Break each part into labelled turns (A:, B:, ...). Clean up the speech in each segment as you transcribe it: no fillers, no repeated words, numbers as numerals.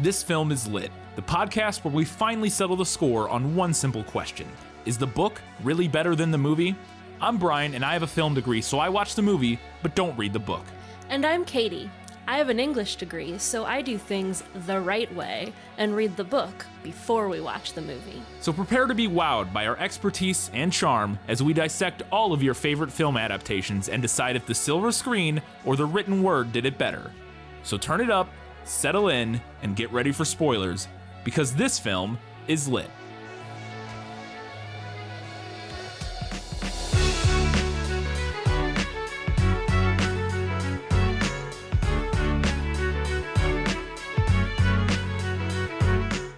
A: This Film is Lit, the podcast where we finally settle the score on one simple question. Is the book really better than the movie? I'm Brian, and I have a film degree, so I watch the movie, but don't read the book.
B: And I'm Katie. I have an English degree, so I do things the right way and read the book before we watch the movie.
A: So prepare to be wowed by our expertise and charm as we dissect all of your favorite film adaptations and decide if the silver screen or the written word did it better. So turn it up, settle in, and get ready for spoilers, because this film is lit.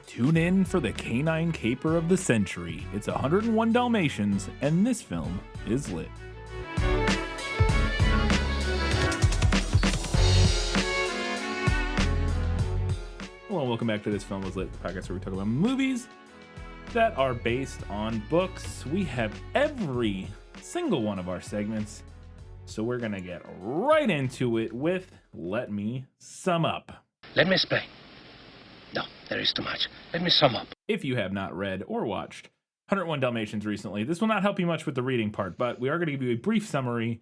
A: Tune in for the canine caper of the century. It's 101 Dalmatians, and this film is lit. Hello, welcome back to This Film is Lit, the podcast where we talk about movies that are based on books. We have every single one of our segments, so we're going to get right into it with Let Me Sum Up.
C: Let me explain. No, there is too much. Let me sum up.
A: If you have not read or watched 101 Dalmatians recently, this will not help you much with the reading part, but we are going to give you a brief summary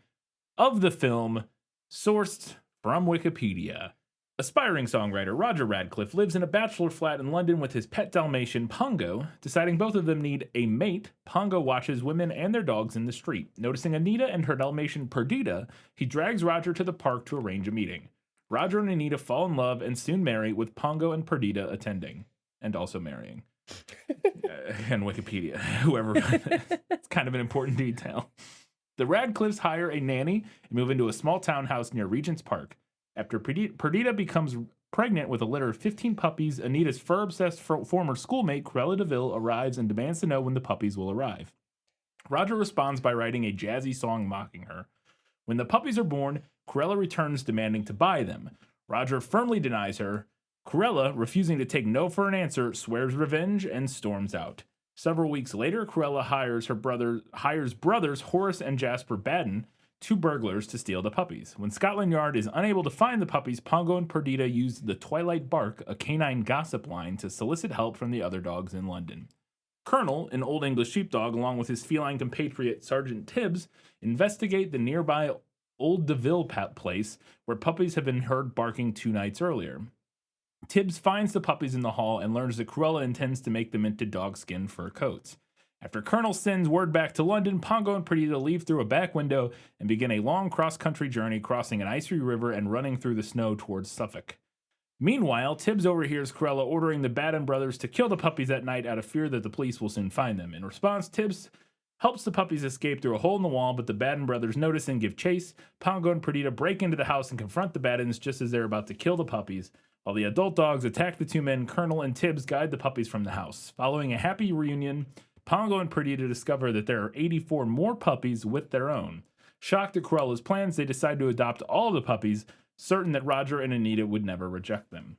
A: of the film sourced from Wikipedia. Aspiring songwriter Roger Radcliffe lives in a bachelor flat in London with his pet Dalmatian, Pongo. Deciding both of them need a mate, Pongo watches women and their dogs in the street. Noticing Anita and her Dalmatian, Perdita, he drags Roger to the park to arrange a meeting. Roger and Anita fall in love and soon marry, with Pongo and Perdita attending, and also marrying. And Wikipedia, whoever. It's kind of an important detail. The Radcliffes hire a nanny and move into a small townhouse near Regent's Park. After Perdita becomes pregnant with a litter of 15 puppies, Anita's fur-obsessed former schoolmate, Cruella de Vil, arrives and demands to know when the puppies will arrive. Roger responds by writing a jazzy song mocking her. When the puppies are born, Cruella returns demanding to buy them. Roger firmly denies her. Cruella, refusing to take no for an answer, swears revenge and storms out. Several weeks later, Cruella hires brothers Horace and Jasper Baden, two burglars, to steal the puppies. When Scotland Yard is unable to find the puppies, Pongo and Perdita use the Twilight Bark, a canine gossip line, to solicit help from the other dogs in London. Colonel, an Old English sheepdog, along with his feline compatriot Sergeant Tibbs, investigate the nearby Old Deville place where puppies have been heard barking 2 nights earlier. Tibbs finds the puppies in the hall and learns that Cruella intends to make them into dogskin fur coats. After Colonel sends word back to London, Pongo and Perdita leave through a back window and begin a long cross-country journey, crossing an icy river and running through the snow towards Suffolk. Meanwhile, Tibbs overhears Cruella ordering the Baden brothers to kill the puppies that night out of fear that the police will soon find them. In response, Tibbs helps the puppies escape through a hole in the wall, but the Baden brothers notice and give chase. Pongo and Perdita break into the house and confront the Badens just as they're about to kill the puppies. While the adult dogs attack the two men, Colonel and Tibbs guide the puppies from the house. Following a happy reunion, Pongo and Perdita discover that there are 84 more puppies with their own. Shocked at Cruella's plans, they decide to adopt all of the puppies, certain that Roger and Anita would never reject them.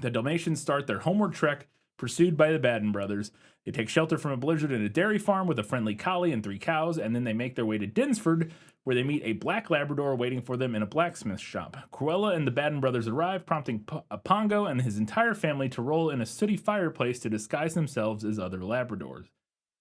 A: The Dalmatians start their homeward trek, pursued by the Baden brothers. They take shelter from a blizzard in a dairy farm with a friendly collie and 3 cows, and then they make their way to Dinsford, where they meet a black Labrador waiting for them in a blacksmith shop. Cruella and the Baden brothers arrive, prompting Pongo and his entire family to roll in a sooty fireplace to disguise themselves as other Labradors.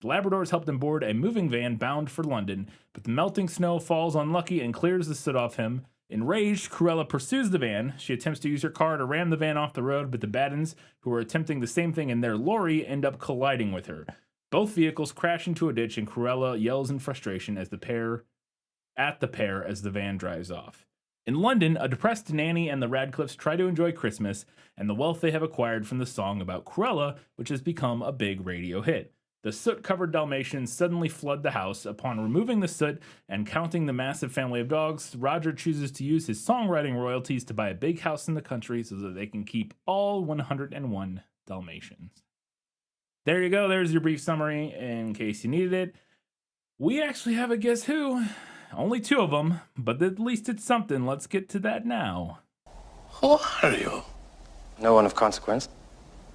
A: The Labradors help them board a moving van bound for London, but the melting snow falls on Lucky and clears the soot off him. Enraged, Cruella pursues the van. She attempts to use her car to ram the van off the road, but the Badens, who are attempting the same thing in their lorry, end up colliding with her. Both vehicles crash into a ditch, and Cruella yells in frustration as the pair as the van drives off. In London, a depressed nanny and the Radcliffes try to enjoy Christmas and the wealth they have acquired from the song about Cruella, which has become a big radio hit. The soot-covered Dalmatians suddenly flood the house. Upon removing the soot and counting the massive family of dogs, Roger chooses to use his songwriting royalties to buy a big house in the country so that they can keep all 101 Dalmatians. There you go. There's your brief summary in case you needed it. We actually have a Guess Who. Only 2 of them, but at least it's something. Let's get to that now.
C: Who are you?
D: No one of consequence.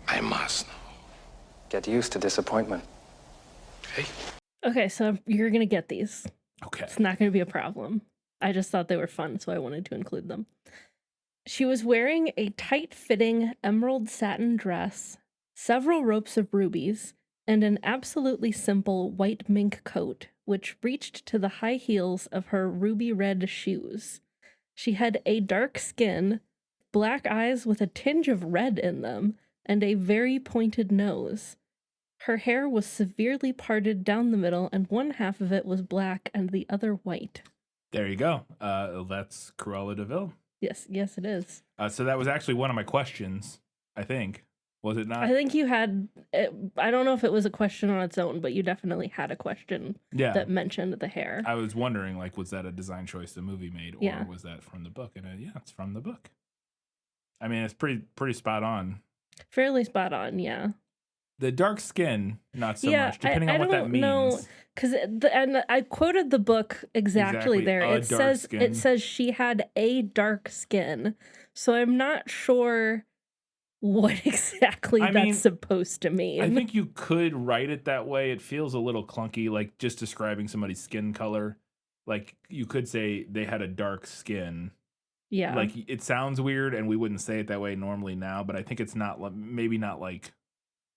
C: I must know.
D: Get used to disappointment.
C: Okay.
B: Okay, so you're going to get these.
A: Okay.
B: It's not going to be a problem. I just thought they were fun, so I wanted to include them. She was wearing a tight-fitting emerald satin dress, several ropes of rubies, and an absolutely simple white mink coat, which reached to the high heels of her ruby-red shoes. She had a dark skin, black eyes with a tinge of red in them, and a very pointed nose. Her hair was severely parted down the middle, and one half of it was black and the other white.
A: There you go. That's Cruella de Vil.
B: Yes, it is.
A: So that was actually one of my questions, I think. Was it not?
B: I think you had, I don't know if it was a question on its own, but you definitely had a question that mentioned the hair.
A: I was wondering, like, was that a design choice the movie made, or was that from the book? And yeah, it's from the book. I mean, it's pretty spot on.
B: Fairly spot on, yeah.
A: The dark skin, not so much, depending on what that means.
B: Because and I quoted the book exactly there. It says she had a dark skin, so I'm not sure what exactly that's supposed to mean.
A: I think you could write it that way. It feels a little clunky, like just describing somebody's skin color. Like you could say they had a dark skin.
B: Yeah,
A: like it sounds weird, and we wouldn't say it that way normally now. But I think it's not maybe not like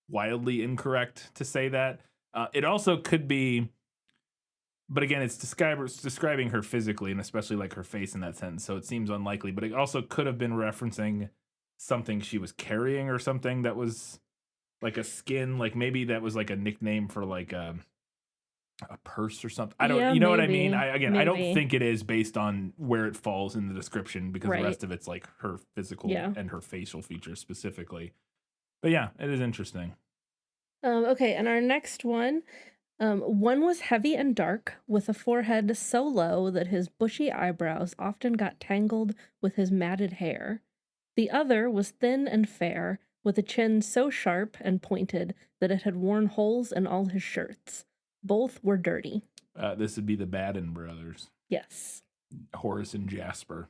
A: wildly incorrect to say that. It also could be, but again, it's describing her physically, and especially like her face in that sentence, so it seems unlikely. But it also could have been referencing something she was carrying or something that was like a skin, like maybe that was like a nickname for like a purse or something. I don't, you know what I mean? I don't think it is based on where it falls in the description, because the rest of it's like her physical and her facial features specifically. But yeah, it is interesting.
B: Okay, and our next one was heavy and dark, with a forehead so low that his bushy eyebrows often got tangled with his matted hair. The other was thin and fair, with a chin so sharp and pointed that it had worn holes in all his shirts. Both were dirty.
A: This would be the Baden brothers.
B: Yes.
A: Horace and Jasper.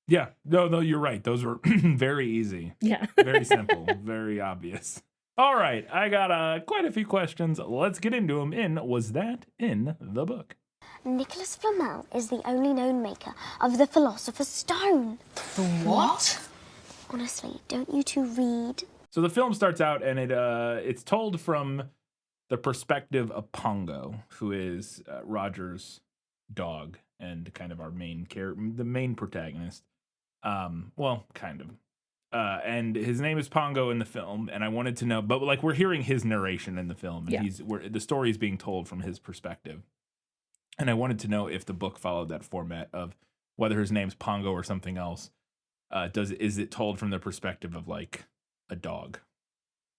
A: Yeah, no, you're right. Those were very easy.
B: Yeah.
A: Very simple, very obvious. All right, I got quite a few questions. Let's get into them. Was that in the book?
E: Nicholas Flamel is the only known maker of the Philosopher's Stone.
F: The what?
E: Honestly, don't you two read?
A: So the film starts out, and it's told from the perspective of Pongo, who is Roger's dog and kind of our main character, the main protagonist. Well, kind of. And his name is Pongo in the film, and I wanted to know, but like we're hearing his narration in the film, and the story is being told from his perspective. And I wanted to know if the book followed that format of whether his name's Pongo or something else. Is it told from the perspective of like a dog?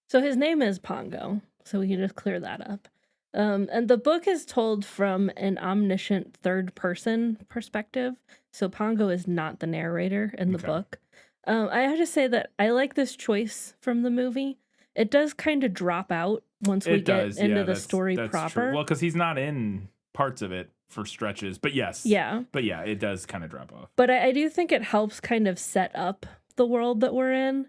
B: So his name is Pongo, so we can just clear that up. And the book is told from an omniscient third person perspective. So Pongo is not the narrator in the book. I have to say that I like this choice from the movie. It does kind of drop out once we get into the story proper.
A: True. Well, because he's not in parts of it for stretches, but yes.
B: Yeah.
A: But yeah, it does kind of drop off.
B: But I do think it helps kind of set up the world that we're in.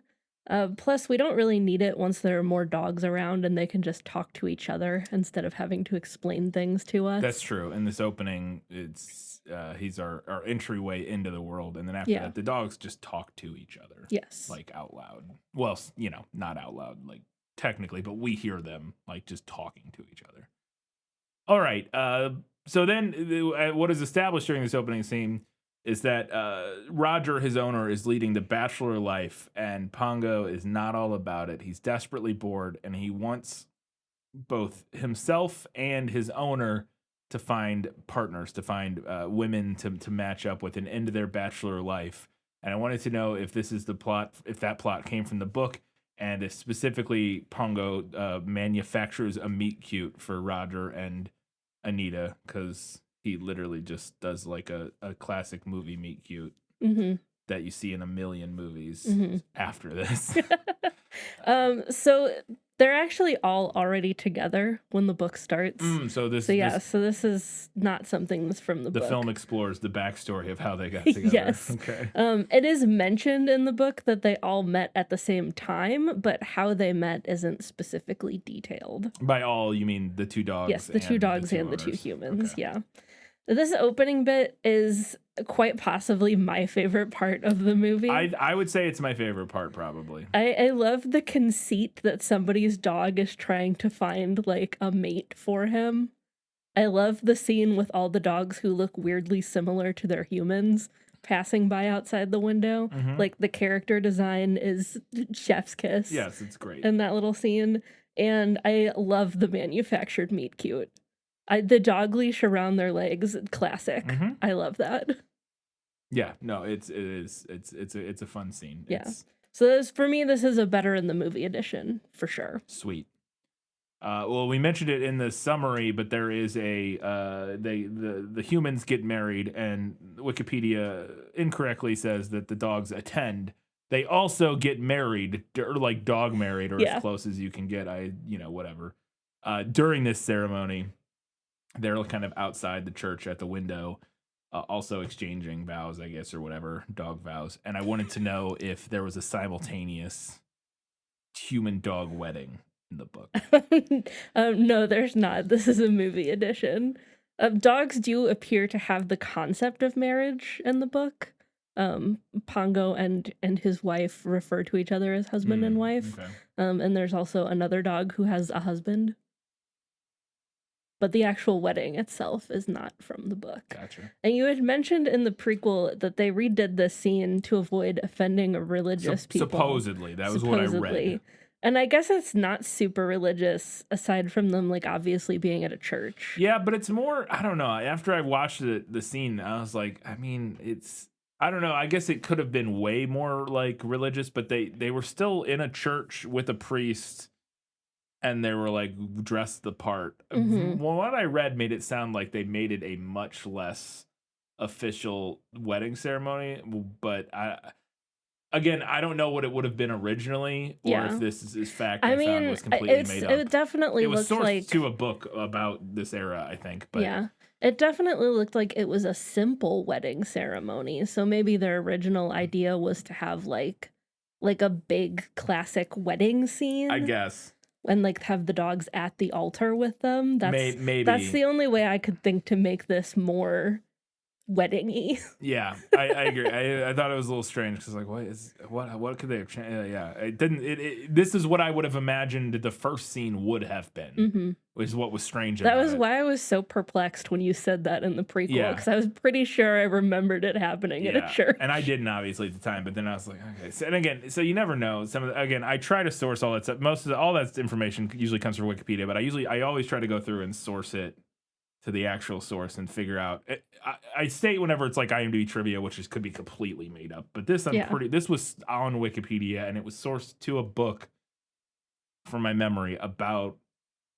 B: Plus, we don't really need it once there are more dogs around and they can just talk to each other instead of having to explain things to us.
A: That's true. In this opening, he's our entryway into the world, and then after that, the dogs just talk to each other.
B: Yes.
A: Like out loud. Well, not out loud, like technically, but we hear them like just talking to each other. All right. So then what is established during this opening scene is that Roger, his owner, is leading the bachelor life, and Pongo is not all about it. He's desperately bored, and he wants both himself and his owner to find partners, to find women to match up with and end their bachelor life. And I wanted to know if this is the plot, if that plot came from the book, and if specifically Pongo manufactures a meet cute for Roger and Anita, because he literally just does like a classic movie meet cute that you see in a million movies after this.
B: So they're actually all already together when the book starts. So this is not something that's from the book.
A: The film explores the backstory of how they got together.
B: Yes.
A: Okay.
B: It is mentioned in the book that they all met at the same time, but how they met isn't specifically detailed.
A: By all, you mean the two dogs?
B: Yes, the two dogs and the two humans. Okay. Yeah. This opening bit is quite possibly my favorite part of the movie.
A: I would say it's my favorite part, probably.
B: I love the conceit that somebody's dog is trying to find like a mate for him. I love the scene with all the dogs who look weirdly similar to their humans passing by outside the window.
A: Mhm.
B: Like the character design is chef's kiss.
A: Yes, it's great.
B: In that little scene. And I love the manufactured meet cute. The dog leash around their legs, classic.
A: Mhm.
B: I love that.
A: Yeah, no, it's a fun scene.
B: Yeah.
A: It's
B: So for me, this is a better in the movie edition for sure.
A: sweet. Well, we mentioned it in the summary, but there is the humans get married, and Wikipedia incorrectly says that the dogs attend. They also get married, or like dog married, or
B: Yeah.
A: as close as you can get. Whatever. During this ceremony, they're kind of outside the church at the window, also exchanging vows, I guess, or whatever, dog vows. And I wanted to know if there was a simultaneous human dog wedding in the book.
B: No, there's not. This is a movie edition. Dogs do appear to have the concept of marriage in the book. Pongo and his wife refer to each other as husband and wife.
A: Okay.
B: And there's also another dog who has a husband. But the actual wedding itself is not from the book.
A: Gotcha.
B: And you had mentioned in the prequel that they redid this scene to avoid offending religious people.
A: Supposedly, that was what I read.
B: And I guess it's not super religious, aside from them, like, obviously being at a church.
A: Yeah, but it's more, I don't know. After I watched the scene, I was like, I mean, I don't know. I guess it could have been way more, like, religious, but they were still in a church with a priest, and they were, like, dressed the part.
B: Mhm.
A: Well, what I read made it sound like they made it a much less official wedding ceremony, but Again, I don't know what it would have been originally, or
B: Yeah.
A: if this is fact
B: I
A: I found
B: mean,
A: was completely made up.
B: it definitely
A: It was
B: looked
A: sourced
B: like
A: to a book about this era, I think. But
B: yeah, it definitely looked like it was a simple wedding ceremony. So maybe their original idea was to have like a big classic wedding scene.
A: I guess
B: And like have the dogs at the altar with them.
A: maybe
B: That's the only way I could think to make this more wedding-y.
A: Yeah, I agree. I thought it was a little strange because like, what could they have changed? Yeah, it didn't. This is what I would have imagined the first scene would have been.
B: Mhm.
A: Was what was strange.
B: That
A: about
B: was
A: it.
B: why I was so perplexed when you said that in the prequel,
A: Yeah.
B: because I was pretty sure I remembered it happening at a church.
A: And I didn't obviously at the time, but then I was like, okay. So, and again, so you never know. Again, I try to source all that stuff. All that information usually comes from Wikipedia, but I always try to go through and source it to the actual source and figure out. I state whenever it's like IMDb trivia, which could be completely made up, but this this was on Wikipedia and it was sourced to a book from my memory about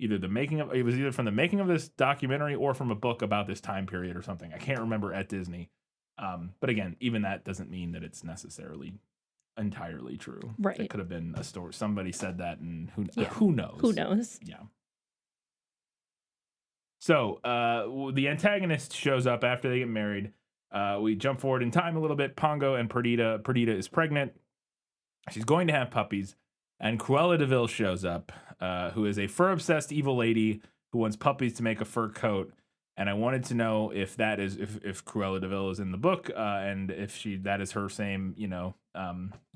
A: either from the making of this documentary or from a book about this time period or something. I can't remember at Disney. But again, even that doesn't mean that it's necessarily entirely true.
B: Right.
A: It could have been a story. Somebody said that, and who knows?
B: Who knows?
A: Yeah. So the antagonist shows up after they get married. We jump forward in time a little bit. Pongo and Perdita. Perdita is pregnant. She's going to have puppies. And Cruella de Vil shows up, who is a fur-obsessed evil lady who wants puppies to make a fur coat. And I wanted to know if that is if Cruella de Vil is in the book, and if that is her same,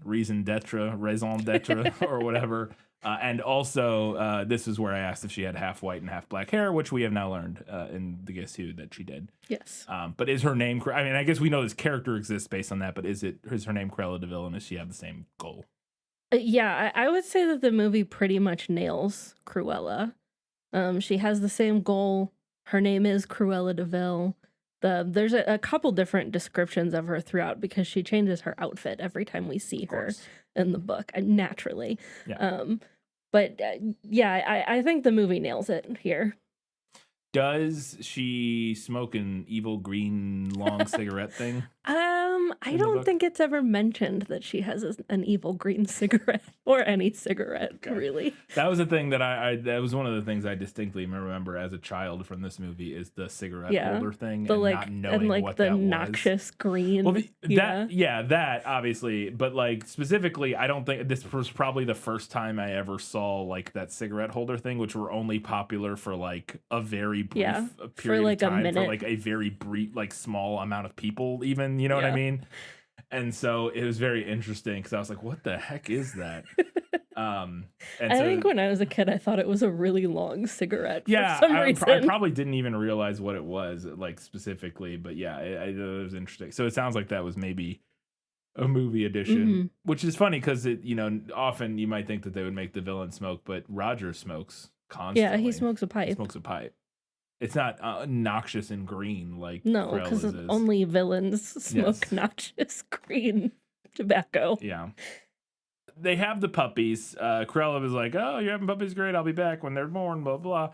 A: raison d'etre, or whatever. And also, this is where I asked if she had half white and half black hair, which we have now learned in the Guess Who that she did.
B: Yes.
A: But is her name? I mean, I guess we know this character exists based on that. But is her name Cruella de Vil, and does she have the same goal?
B: Yeah, I would say that the movie pretty much nails Cruella. She has the same goal. Her name is Cruella de Vil. There's a couple different descriptions of her throughout because she changes her outfit every time we see her in the book, naturally.
A: Yeah.
B: I think the movie nails it here.
A: Does she smoke an evil green long cigarette thing?
B: I
A: in the
B: don't
A: book?
B: think it's ever mentioned that she has an evil green cigarette or any cigarette,
A: Okay.
B: really.
A: That was the thing that that was one of the things I distinctly remember as a child from this movie is the cigarette
B: Yeah.
A: holder thing
B: The
A: and
B: like
A: not knowing
B: and
A: what
B: the
A: that was.
B: noxious green.
A: Well,
B: yeah.
A: that obviously, but like specifically, I don't think this was probably the first time I ever saw like that cigarette holder thing, which were only popular for like a very brief
B: Yeah, for,
A: period
B: like,
A: of
B: a
A: time, for
B: minute.
A: like a very brief, like small amount of people, even, you know what I
B: Yeah.
A: mean? And so it was very interesting because I was like, what the heck is that? And
B: I
A: so
B: think when I was a kid, I thought it was a really long cigarette
A: yeah,
B: for some
A: I
B: reason.
A: probably didn't even realize what it was like specifically, but yeah, it was interesting. So it sounds like that was maybe a movie edition, which is funny because it, often you might think that they would make the villain smoke, but Roger smokes constantly.
B: Yeah, he smokes a pipe.
A: He smokes a pipe. It's not noxious and green like
B: No,
A: Cruella's
B: because
A: is.
B: only villains smoke
A: Yes.
B: noxious green tobacco.
A: Yeah. They have the puppies. Cruella was like, "Oh, you're having puppies? Great! I'll be back when they're born." Blah blah.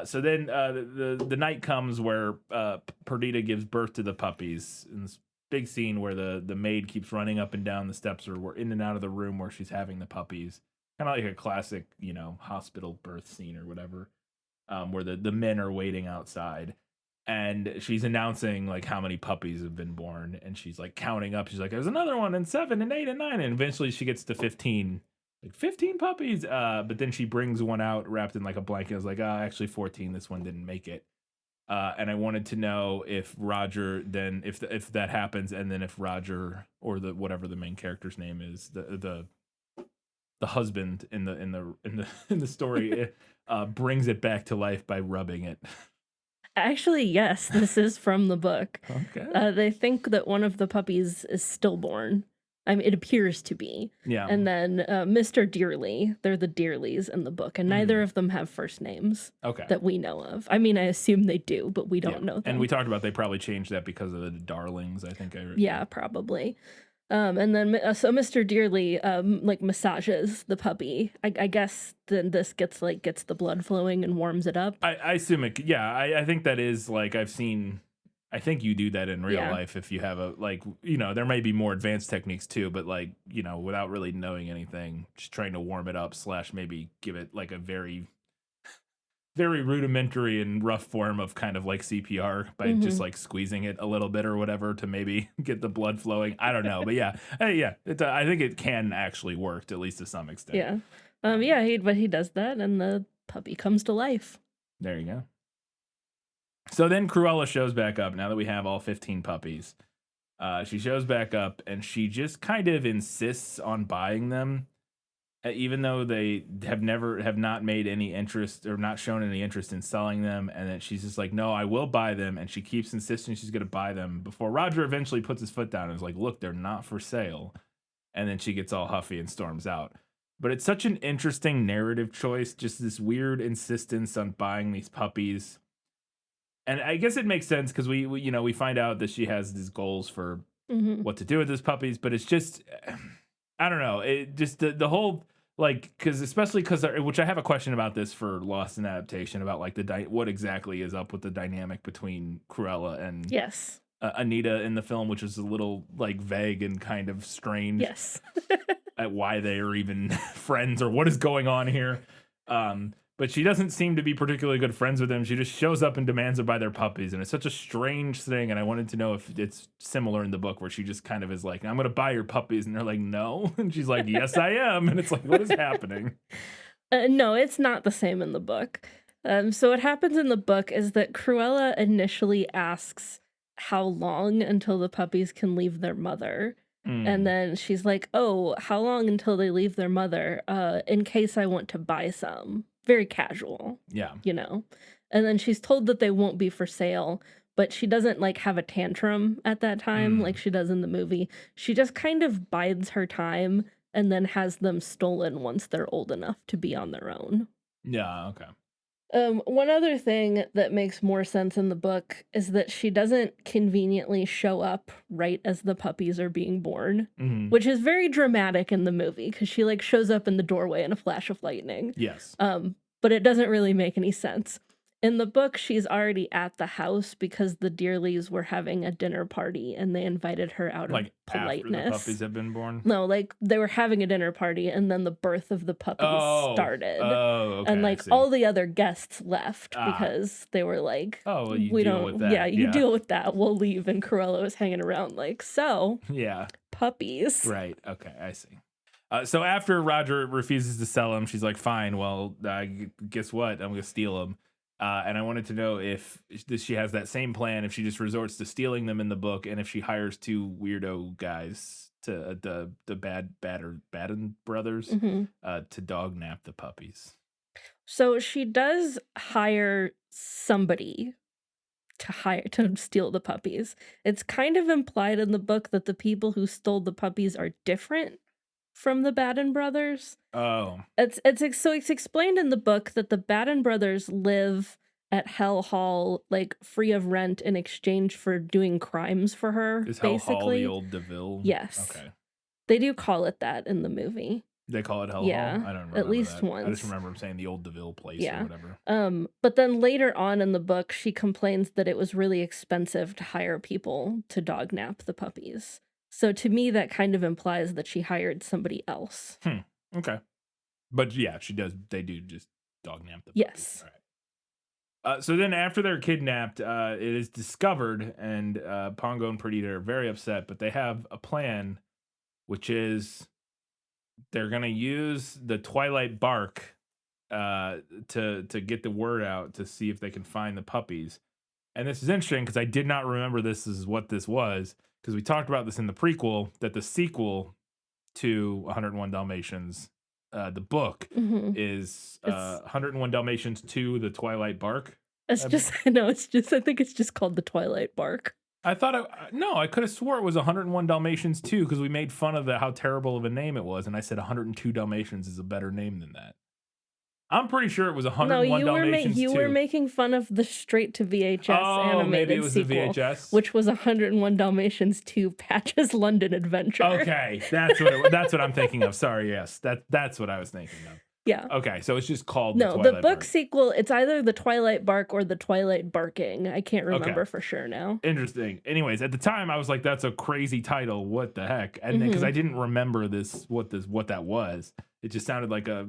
A: So then the night comes where Perdita gives birth to the puppies in this big scene where the maid keeps running up and down the steps or we're in and out of the room where she's having the puppies. Kind of like a classic, hospital birth scene or whatever, where the men are waiting outside. And she's announcing like how many puppies have been born, and she's like counting up. She's like, "There's another one, and 7, and 8, and 9," and eventually she gets to 15, like 15 puppies. But then she brings one out wrapped in like a blanket. I was like, actually 14. This one didn't make it. And I wanted to know if Roger then if that happens, and then if Roger or the whatever the main character's name is, the husband in the story brings it back to life by rubbing it.
B: Actually, yes, this is from the book.
A: Okay.
B: They think that one of the puppies is stillborn. I mean, it appears to be.
A: Yeah.
B: And then Mr. Dearly, they're the Dearlys in the book, and neither of them have first names
A: Okay.
B: that we know of. I mean, I assume they do, but we don't know them.
A: And we talked about they probably changed that because of the Darlings, I think.
B: Yeah, probably. And then so Mr. Dearly like massages the puppy. I guess then this gets the blood flowing and warms it up.
A: I assume it. Yeah, I think that is like I've seen. I think you do that in real life if you have a there may be more advanced techniques too, but like without really knowing anything, just trying to warm it up / maybe give it like a very very rudimentary and rough form of kind of like CPR by just like squeezing it a little bit or whatever to maybe get the blood flowing. I don't know, but yeah, I think it can actually work at least to some extent.
B: Yeah, but he does that, and the puppy comes to life.
A: There you go. So then Cruella shows back up now that we have all 15 puppies. She shows back up and she just kind of insists on buying them. Even though they have not made any interest or not shown any interest in selling them, and then she's just like, "No, I will buy them," and she keeps insisting she's going to buy them before Roger eventually puts his foot down and is like, "Look, they're not for sale," and then she gets all huffy and storms out. But it's such an interesting narrative choice, just this weird insistence on buying these puppies, and I guess it makes sense because we find out that she has these goals for what to do with these puppies, but it's just I don't know, it just the whole. Like, especially because which I have a question about this for Lost in Adaptation about like what exactly is up with the dynamic between Cruella and Anita in the film, which is a little like vague and kind of strange.
B: Yes,
A: at why they are even friends or what is going on here. But she doesn't seem to be particularly good friends with them. She just shows up and demands to buy their puppies, and it's such a strange thing. And I wanted to know if it's similar in the book, where she just kind of is like, "I'm going to buy your puppies," and they're like, "No," and she's like, "Yes, I am," and it's like, what is happening?
B: No, it's not the same in the book. So what happens in the book is that Cruella initially asks how long until the puppies can leave their mother. And then she's like, "Oh, how long until they leave their mother? In case I want to buy some." Very casual.
A: Yeah.
B: And then she's told that they won't be for sale, but she doesn't like have a tantrum at that time like she does in the movie. She just kind of bides her time and then has them stolen once they're old enough to be on their own.
A: Yeah, okay.
B: One other thing that makes more sense in the book is that she doesn't conveniently show up right as the puppies are being born, which is very dramatic in the movie because she like shows up in the doorway in a flash of lightning.
A: Yes.
B: But it doesn't really make any sense. In the book, she's already at the house because the Dearleys were having a dinner party and they invited her out of
A: Like after the
B: politeness.
A: puppies have been born?
B: No, like they were having a dinner party and then the birth of the puppies started.
A: Oh, okay.
B: And
A: I
B: like
A: see.
B: all the other guests left
A: Ah.
B: because they were like,
A: Oh, well, you
B: we
A: deal
B: don't,
A: with that.
B: yeah, you
A: Yeah.
B: deal with that. We'll leave. And Cruella was hanging around like, so
A: Yeah.
B: puppies.
A: Right. Okay. I see. So after Roger refuses to sell him, she's like, fine, well, guess what? I'm going to steal them. And I wanted to know if she has that same plan, if she just resorts to stealing them in the book, and if she hires two weirdo guys to the Baden brothers
B: Mhm.
A: to dog nap the puppies.
B: So she does hire somebody to steal the puppies. It's kind of implied in the book that the people who stole the puppies are different from the Baden brothers.
A: Oh,
B: So it's explained in the book that the Baden brothers live at Hell Hall, like free of rent in exchange for doing crimes for her.
A: is Hell
B: basically,
A: Hall the old DeVille?
B: Yes.
A: Okay.
B: They do call it that in the movie.
A: They call it Hell
B: Yeah,
A: Hall? I don't remember
B: at least
A: that. I just
B: once.
A: remember them saying the old DeVille place
B: Yeah.
A: or whatever.
B: But then later on in the book, she complains that it was really expensive to hire people to dog nap the puppies. So to me, that kind of implies that she hired somebody else.
A: Okay. But yeah, she does. They do just dog nap the puppies.
B: Yes.
A: All right. So then after they're kidnapped, it is discovered, and Pongo and Perdita are very upset, but they have a plan, which is they're going to use the Twilight bark to get the word out to see if they can find the puppies. And this is interesting because I did not remember this is what this was, because we talked about this in the prequel, that the sequel to 101 Dalmatians, the book,
B: Mhm.
A: is
B: It's-
A: 101 Dalmatians 2, The Twilight Bark.
B: It's just, no, it's just, I think it's just called the Twilight Bark.
A: I thought, I could have swore it was 101 Dalmatians 2 because we made fun of how terrible of a name it was, and I said 102 Dalmatians is a better name than that. I'm pretty sure it was 101 Dalmatians 2.
B: You were making fun of the straight to VHS animated
A: maybe it was
B: sequel,
A: the VHS,
B: which was 101 Dalmatians 2 Patch's London Adventure.
A: Okay, that's what I'm thinking of. Sorry, yes, that's what I was thinking of.
B: Yeah.
A: Okay, so it's just called
B: No,
A: the
B: the
A: Twilight
B: book
A: Bark.
B: sequel, it's either the Twilight Bark or the Twilight Barking. I can't remember for sure now.
A: Interesting. Anyways, at the time I was like, that's a crazy title. What the heck? And then because I didn't remember what that was, it just sounded like a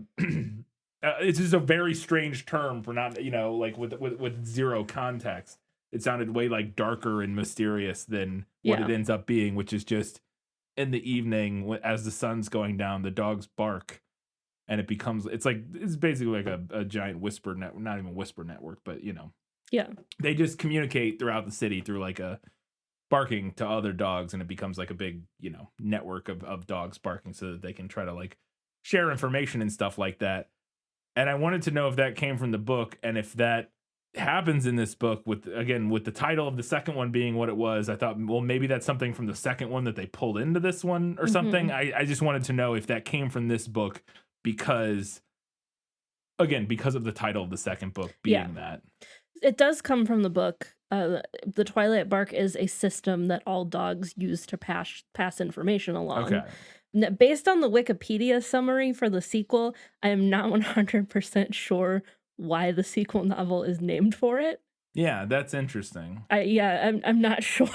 A: it's just a very strange term for not, like with zero context. It sounded way like darker and mysterious than what it ends up being, which is just in the evening as the sun's going down, the dogs bark. And it's basically like a giant whisper network, not even whisper network, but
B: Yeah.
A: they just communicate throughout the city through like a barking to other dogs, and it becomes like a big, network of dogs barking so that they can try to like share information and stuff like that. And I wanted to know if that came from the book, and if that happens in this book with the title of the second one being what it was. I thought, well, maybe that's something from the second one that they pulled into this one or something. I just wanted to know if that came from this book because of the title of the second book being that.
B: It does come from the book. The Twilight Bark is a system that all dogs use to pass information along.
A: Okay.
B: Based on the Wikipedia summary for the sequel, I am not 100% sure why the sequel novel is named for it.
A: Yeah, that's interesting.
B: I'm not sure,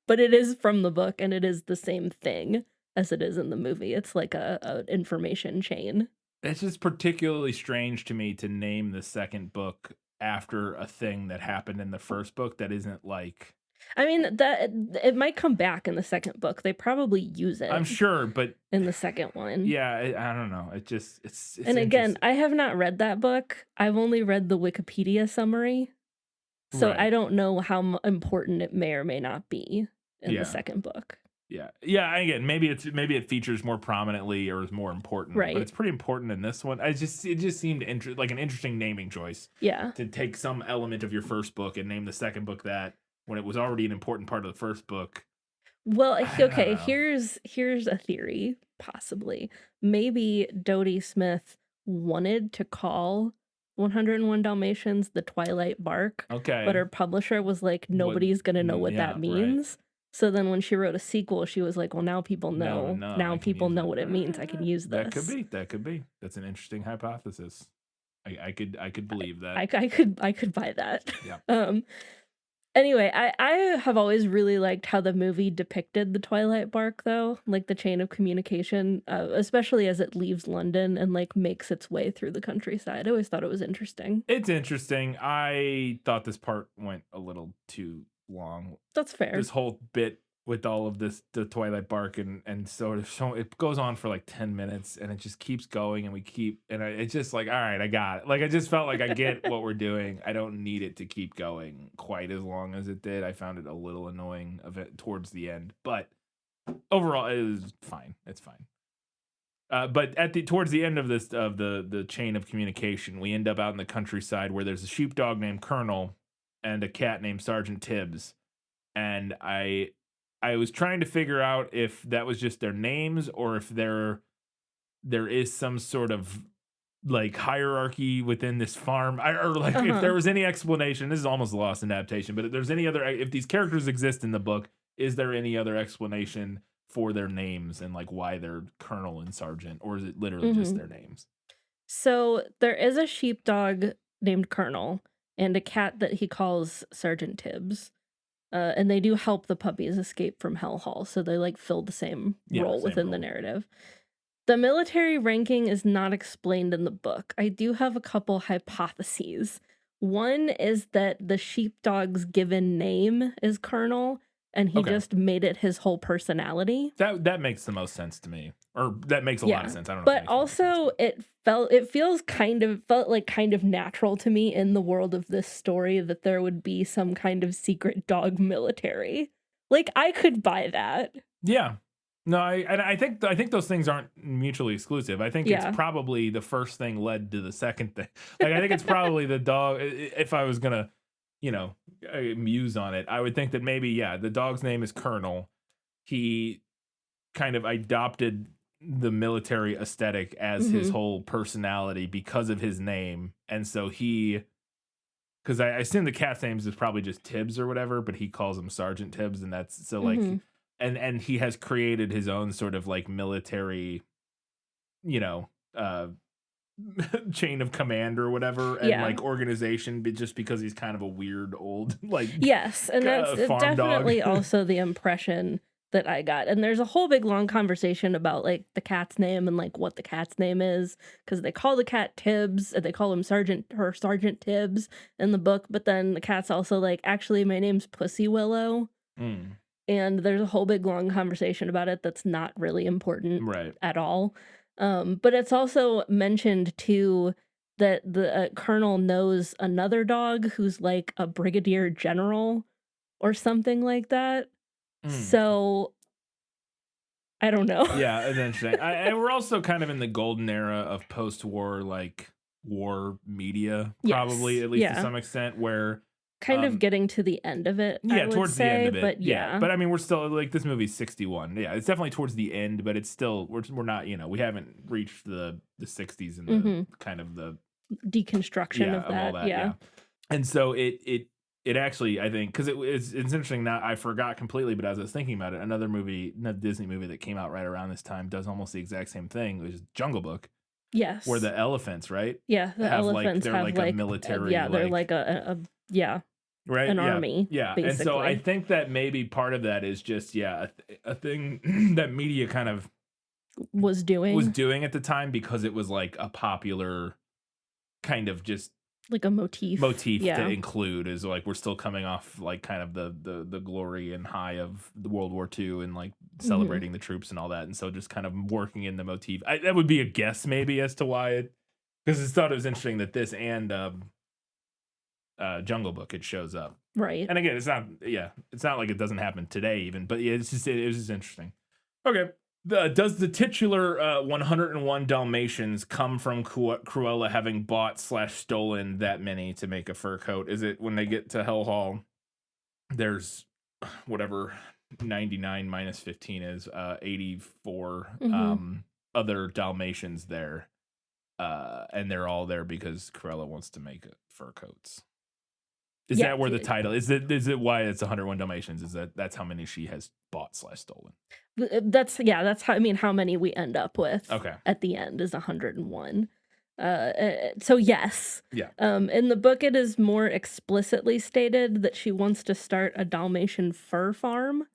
B: but it is from the book and it is the same thing as it is in the movie. It's like a information chain.
A: It's just particularly strange to me to name the second book after a thing that happened in the first book that isn't like.
B: I mean, that it might come back in the second book. They probably use it.
A: I'm sure, but
B: in the second one.
A: Yeah, I don't know. It's
B: and again, I have not read that book. I've only read the Wikipedia summary. So
A: Right.
B: I don't know how important it may or may not be in the second book.
A: Yeah. Again, maybe it features more prominently or is more important.
B: Right.
A: But it's pretty important in this one. It just seemed like an interesting naming choice.
B: Yeah.
A: To take some element of your first book and name the second book that when it was already an important part of the first book.
B: Well, okay,
A: know.
B: here's a theory, possibly. Maybe Dodie Smith wanted to call 101 Dalmatians the Twilight Bark.
A: Okay.
B: But her publisher was like, nobody's going to know what that means. Right. So then when she wrote a sequel, she was like, well, now people know. Now people know what it means. I can use this.
A: That could be. That's an interesting hypothesis. I could believe that.
B: I could buy that.
A: Yeah.
B: Anyway, I have always really liked how the movie depicted the Twilight Bark, though, like the chain of communication, especially as it leaves London and like makes its way through the countryside. I always thought it was interesting.
A: It's interesting. I thought this part went a little too long.
B: That's fair.
A: This whole bit with all of this, the Twilight Bark, and sort of it goes on for like 10 minutes, and it just keeps going, and it's just like, all right, I got it. Like, I just felt like I get what we're doing. I don't need it to keep going quite as long as it did. I found it a little annoying of it towards the end, but overall, it was fine. It's fine. But towards the end of the chain of communication, we end up out in the countryside where there's a sheepdog named Colonel and a cat named Sergeant Tibbs, and I was trying to figure out if that was just their names or if there is some sort of like hierarchy within this farm, or like if there was any explanation. This is almost lost in adaptation, but if these characters exist in the book, is there any other explanation for their names and like why they're Colonel and Sergeant, or is it literally just their names?
B: So there is a sheepdog named Colonel and a cat that he calls Sergeant Tibbs. And they do help the puppies escape from Hell Hall, so they like fill the same role within the narrative. The military ranking is not explained in the book. I do have a couple hypotheses. One is that the sheepdog's given name is Colonel, and he just made it his whole personality.
A: That makes the most sense to me, or that makes a lot of sense. I don't know.
B: But also, it felt kind of natural to me in the world of this story that there would be some kind of secret dog military. Like, I could buy that.
A: Yeah. No, I think those things aren't mutually exclusive. I think it's probably the first thing led to the second thing. Like, I think it's probably the dog. If I was gonna, muse on it, I would think that maybe the dog's name is Colonel. He kind of adopted the military aesthetic as his whole personality because of his name, and so because I assume the cat's name is probably just Tibbs or whatever, but he calls him Sergeant Tibbs, and that's so like. And he has created his own sort of like military, chain of command or whatever, and like organization, but just because he's kind of a weird old like
B: and that's definitely also the impression that I got. And there's a whole big long conversation about like the cat's name and like what the cat's name is, because they call the cat Tibbs and they call him Sergeant Tibbs in the book, but then the cat's also like, actually my name's Pussy Willow. And there's a whole big long conversation about it that's not really important at all. But it's also mentioned too that the colonel knows another dog who's like a brigadier general or something like that. So I don't know.
A: Yeah, it's interesting. And we're also kind of in the golden era of post-war like war media, probably at least to some extent, where
B: kind of getting to the end of it. I would
A: towards
B: say,
A: the end of it.
B: But
A: but I mean, we're still like, this movie's 61. Yeah, it's definitely towards the end, but it's still we're not, we haven't reached the 60s and the kind of the
B: deconstruction of that.
A: All that. Yeah. And so it actually, I think, because it's interesting now, I forgot completely, but as I was thinking about it, another Disney movie that came out right around this time does almost the exact same thing, which is Jungle Book.
B: Yes.
A: Where the elephants, right?
B: Yeah, the elephants
A: they're
B: have
A: like a military.
B: They're like an army.
A: Yeah.
B: Basically.
A: And so I think that maybe part of that is just a thing that media kind of
B: was doing
A: at the time, because it was like a popular kind of just
B: like a motif
A: to include, is like, we're still coming off like kind of the glory and high of the World War II and like celebrating the troops and all that, and so just kind of working in the motif. That would be a guess maybe as to why it, because I thought it was interesting that this and Jungle Book, it shows up,
B: right?
A: And again, it's not like it doesn't happen today even, but it was just interesting. Okay. Does the titular 101 Dalmatians come from Cruella having bought/stolen that many to make a fur coat? Is it when they get to Hell Hall, there's whatever 99 minus 15 is 84 other Dalmatians there, and they're all there because Cruella wants to make fur coats? Is that where the title is? It why it's 101 Dalmatians? Is that's how many she has bought/stolen?
B: That's how, how many we end up with.
A: Okay.
B: At the end is 101. So yes.
A: Yeah.
B: In the book, it is more explicitly stated that she wants to start a Dalmatian fur farm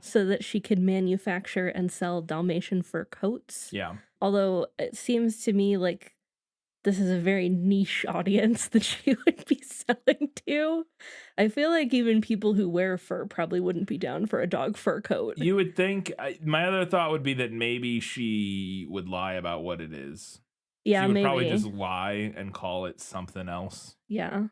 B: so that she could manufacture and sell Dalmatian fur coats.
A: Yeah.
B: Although it seems to me like this is a very niche audience that she would be selling to. I feel like even people who wear fur probably wouldn't be down for a dog fur coat.
A: You would think, my other thought would be that maybe she would lie about what it is.
B: Yeah,
A: She would
B: maybe.
A: probably just lie and call it something else.
B: Yeah.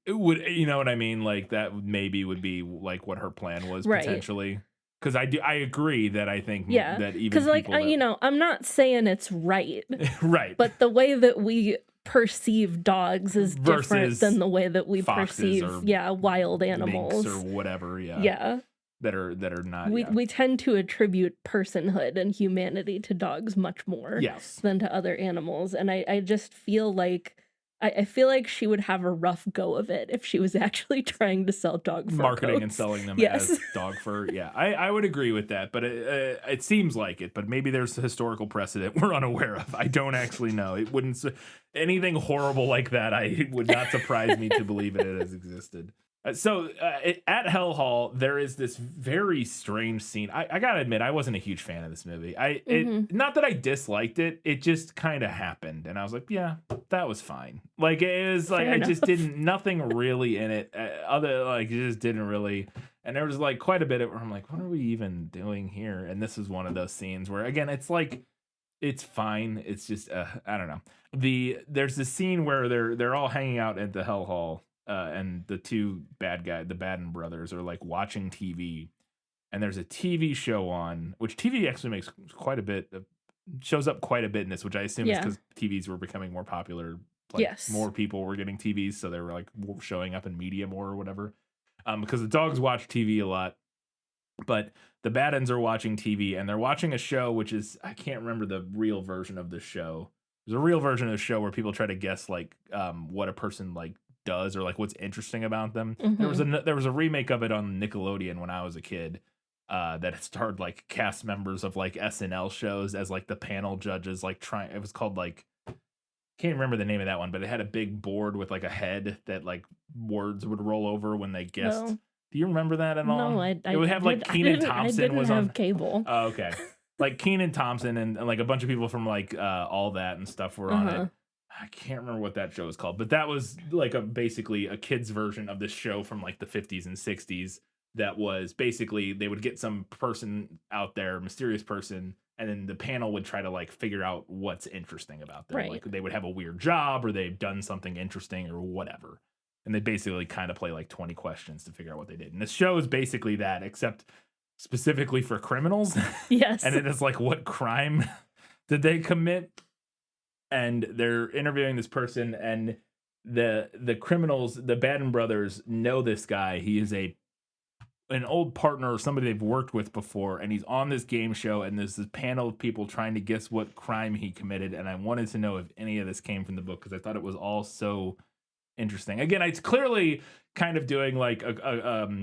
A: It would, you know what I mean? Like that maybe would be like what her plan was
B: Right.
A: potentially. Because I agree that I think
B: Yeah.
A: that even
B: Because, like,
A: people that,
B: you know, I'm not saying it's right,
A: right,
B: but the way that we perceive dogs is different
A: Versus
B: than the way that we
A: foxes
B: perceive,
A: or
B: wild
A: minks
B: animals.
A: or whatever,
B: Yeah.
A: that are not.
B: We tend to attribute personhood and humanity to dogs much more
A: Yes.
B: than to other animals. And I just feel like I feel like she would have a rough go of it if she was actually trying to sell dog fur
A: Marketing
B: coats.
A: and selling them
B: Yes.
A: as dog fur. Yeah, I would agree with that, but it seems like it. But maybe there's a historical precedent we're unaware of. I don't actually know. It wouldn't anything horrible like that. It would not surprise me to believe it has existed. So at Hell Hall, there is this very strange scene. I gotta admit, I wasn't a huge fan of this movie. Not that I disliked it. It just kind of happened, and I was like, yeah, that was fine. Like it was like
B: Fair
A: I just
B: enough.
A: didn't nothing really in it. Other like it just didn't really. And there was like quite a bit of where I'm like, what are we even doing here? And this is one of those scenes where again, it's like it's fine. It's just I don't know. There's this scene where they're all hanging out at the Hell Hall. And the two the Baden brothers are like watching TV, and there's a TV show on, which TV actually makes quite a bit shows up quite a bit in this, which I assume is because TVs were becoming more popular. Like
B: Yes.
A: more people were getting TVs, so they were like showing up in media more or whatever. Because the dogs watch TV a lot, but the Badens are watching TV, and they're watching a show which is I can't remember the real version of the show. There's a real version of the show where people try to guess like what a person like does or like what's interesting about them. There was a remake of it on Nickelodeon when I was a kid that starred like cast members of like SNL shows as like the panel judges like trying. It was called like can't remember the name of that one, but it had a big board with like a head that like words would roll over when they guessed.
B: No.
A: Do you remember that at all?
B: No,
A: it would have like Kenan Thompson was on
B: cable.
A: Oh, okay. Like Kenan Thompson and like a bunch of people from like all that and stuff were on it. I can't remember what that show was called, but that was like basically a kid's version of this show from like the 50s and 60s that was basically they would get some person out there, mysterious person, and then the panel would try to like figure out what's interesting about them.
B: Right.
A: Like they would have a weird job or they've done something interesting or whatever. And they basically kind of play like 20 questions to figure out what they did. And this show is basically that, except specifically for criminals.
B: Yes.
A: And it is like, what crime did they commit? And they're interviewing this person, and the criminals, the Baden brothers, know this guy. He is an old partner or somebody they've worked with before, and he's on this game show, and there's this panel of people trying to guess what crime he committed. And I wanted to know if any of this came from the book because I thought it was all so interesting. Again, it's clearly kind of doing like a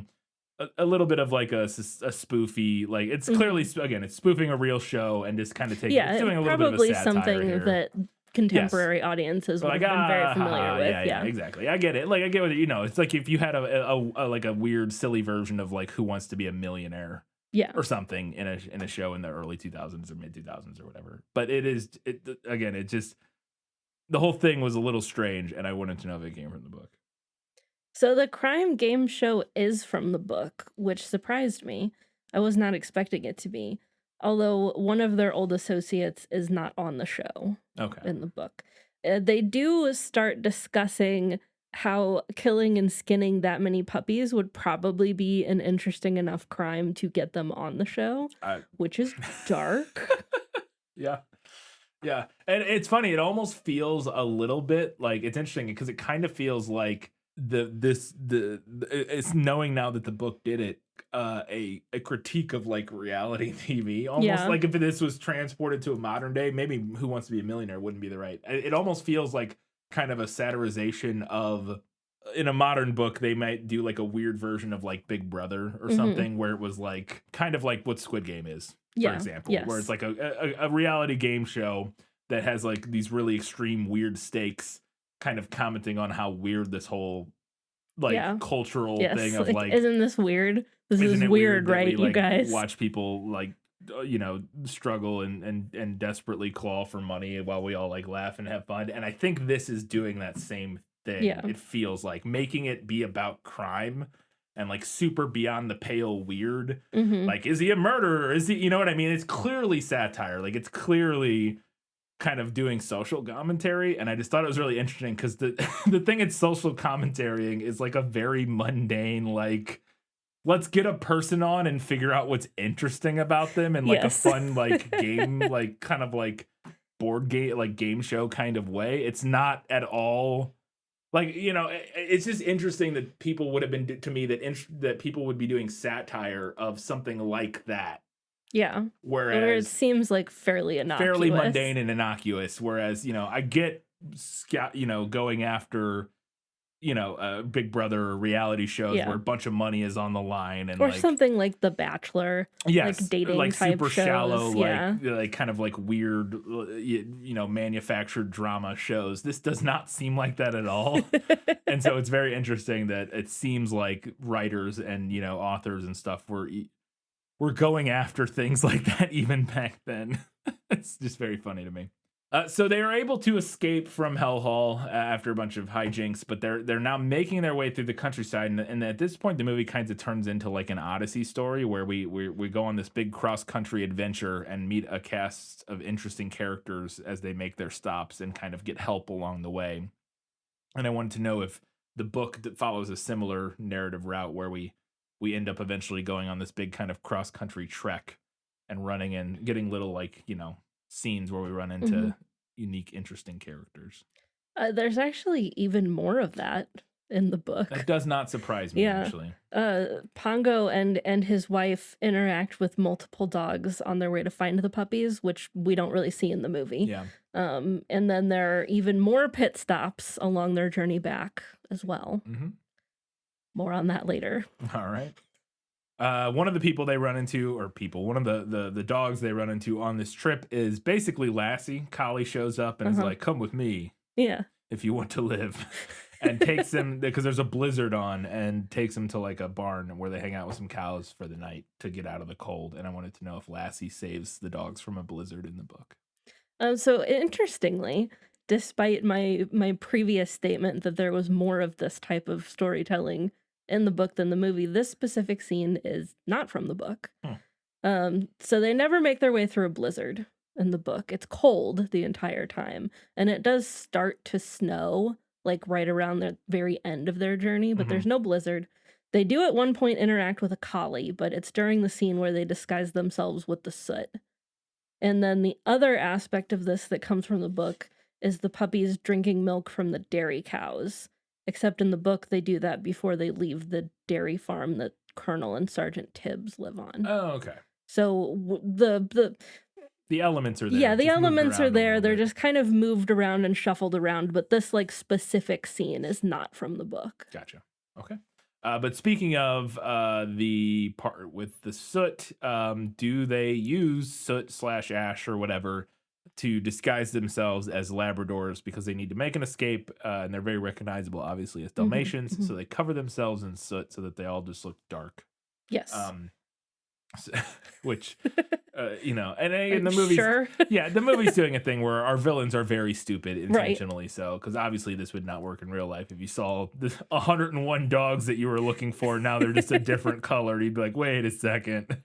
A: little bit of like a spoofy, like it's clearly again it's spoofing a real show and just kind of taking it's doing a little bit of a satire
B: something
A: here.
B: That contemporary audiences would have been very familiar with.
A: Yeah, exactly. I get it. Like I get what it's like if you had a like a weird silly version of like Who Wants to Be a Millionaire, or something in a show in the early 2000s or mid 2000s or whatever. But it just the whole thing was a little strange, and I wanted to know if it came from the book.
B: So the crime game show is from the book, which surprised me. I was not expecting it to be. Although one of their old associates is not on the show in the book. They do start discussing how killing and skinning that many puppies would probably be an interesting enough crime to get them on the show, which is dark.
A: Yeah. And it's funny. It almost feels a little bit like it's interesting because it kind of feels like it's knowing now that the book did it, a critique of like reality TV, almost like if this was transported to a modern day, maybe Who Wants to Be a Millionaire wouldn't be the right. It almost feels like kind of a satirization of, in a modern book, they might do like a weird version of like Big Brother or something where it was like kind of like what Squid Game is, for example, where it's like a reality game show that has like these really extreme weird stakes, kind of commenting on how weird this whole like
B: Yeah.
A: cultural
B: Yes.
A: thing of like,
B: isn't this weird? This is
A: isn't it
B: weird,
A: that
B: right,
A: we
B: you
A: like
B: guys?
A: watch people like struggle and desperately claw for money while we all like laugh and have fun. And I think this is doing that same thing.
B: Yeah.
A: It feels like making it be about crime and like super beyond the pale weird.
B: Mm-hmm.
A: Like, is he a murderer? Is he, you know what I mean? It's clearly satire. Like, it's clearly kind of doing social commentary. And I just thought it was really interesting because the the thing it's social commentarying is like a very mundane, like, let's get a person on and figure out what's interesting about them in like a fun like game, like kind of like board game, like game show kind of way. It's not at all like, it's just interesting that people would have been to me that people would be doing satire of something like that.
B: Yeah. Where it
A: Whereas
B: seems like fairly innocuous.
A: fairly mundane and innocuous. Whereas, I get going after Big Brother reality shows where a bunch of money is on the line, and
B: or
A: like
B: something like The Bachelor,
A: yes,
B: like dating
A: like
B: type
A: super
B: shows.
A: shallow,
B: Yeah.
A: like kind of like weird, manufactured drama shows. This does not seem like that at all, and so it's very interesting that it seems like writers and authors and stuff were going after things like that even back then. It's just very funny to me. So they are able to escape from Hell Hall after a bunch of hijinks, but they're now making their way through the countryside, and at this point, the movie kind of turns into like an Odyssey story where we go on this big cross country adventure and meet a cast of interesting characters as they make their stops and kind of get help along the way. And I wanted to know if the book that follows a similar narrative route where we end up eventually going on this big kind of cross country trek and running and getting little like scenes where we run into unique, interesting characters.
B: There's actually even more of that in the book.
A: That does not surprise me, actually.
B: Pongo and his wife interact with multiple dogs on their way to find the puppies, which we don't really see in the movie.
A: Yeah.
B: And then there are even more pit stops along their journey back as well.
A: Mm-hmm.
B: More on that later.
A: All right. One of the people they run into, one of the dogs they run into on this trip is basically Lassie. Collie shows up and is like, come with me.
B: Yeah.
A: If you want to live. And takes him, because there's a blizzard on, and takes him to like a barn where they hang out with some cows for the night to get out of the cold. And I wanted to know if Lassie saves the dogs from a blizzard in the book.
B: So interestingly, despite my previous statement that there was more of this type of storytelling in the book than the movie, this specific scene is not from the book. So they never make their way through a blizzard in the book. It's cold the entire time, and it does start to snow like right around the very end of their journey, but there's no blizzard. They do at one point interact with a collie, but it's during the scene where they disguise themselves with the soot. And then the other aspect of this that comes from the book is the puppies drinking milk from the dairy cows. Except in the book, they do that before they leave the dairy farm that Colonel and Sergeant Tibbs live on.
A: Oh, okay.
B: So
A: the elements are there.
B: Yeah, the elements are there. They're
A: bit.
B: just kind of moved around and shuffled around, but this like specific scene is not from the book.
A: Gotcha. Okay. But speaking of the part with the soot, do they use soot/ash or whatever to disguise themselves as Labradors because they need to make an escape, and they're very recognizable, obviously, as Dalmatians, so they cover themselves in soot so that they all just look dark.
B: Yes.
A: Which, and in the movie,
B: sure.
A: Yeah, the movie's doing a thing where our villains are very stupid intentionally. Right. So, because obviously this would not work in real life. If you saw the 101 dogs that you were looking for, now they're just a different color, you'd be like, wait a second.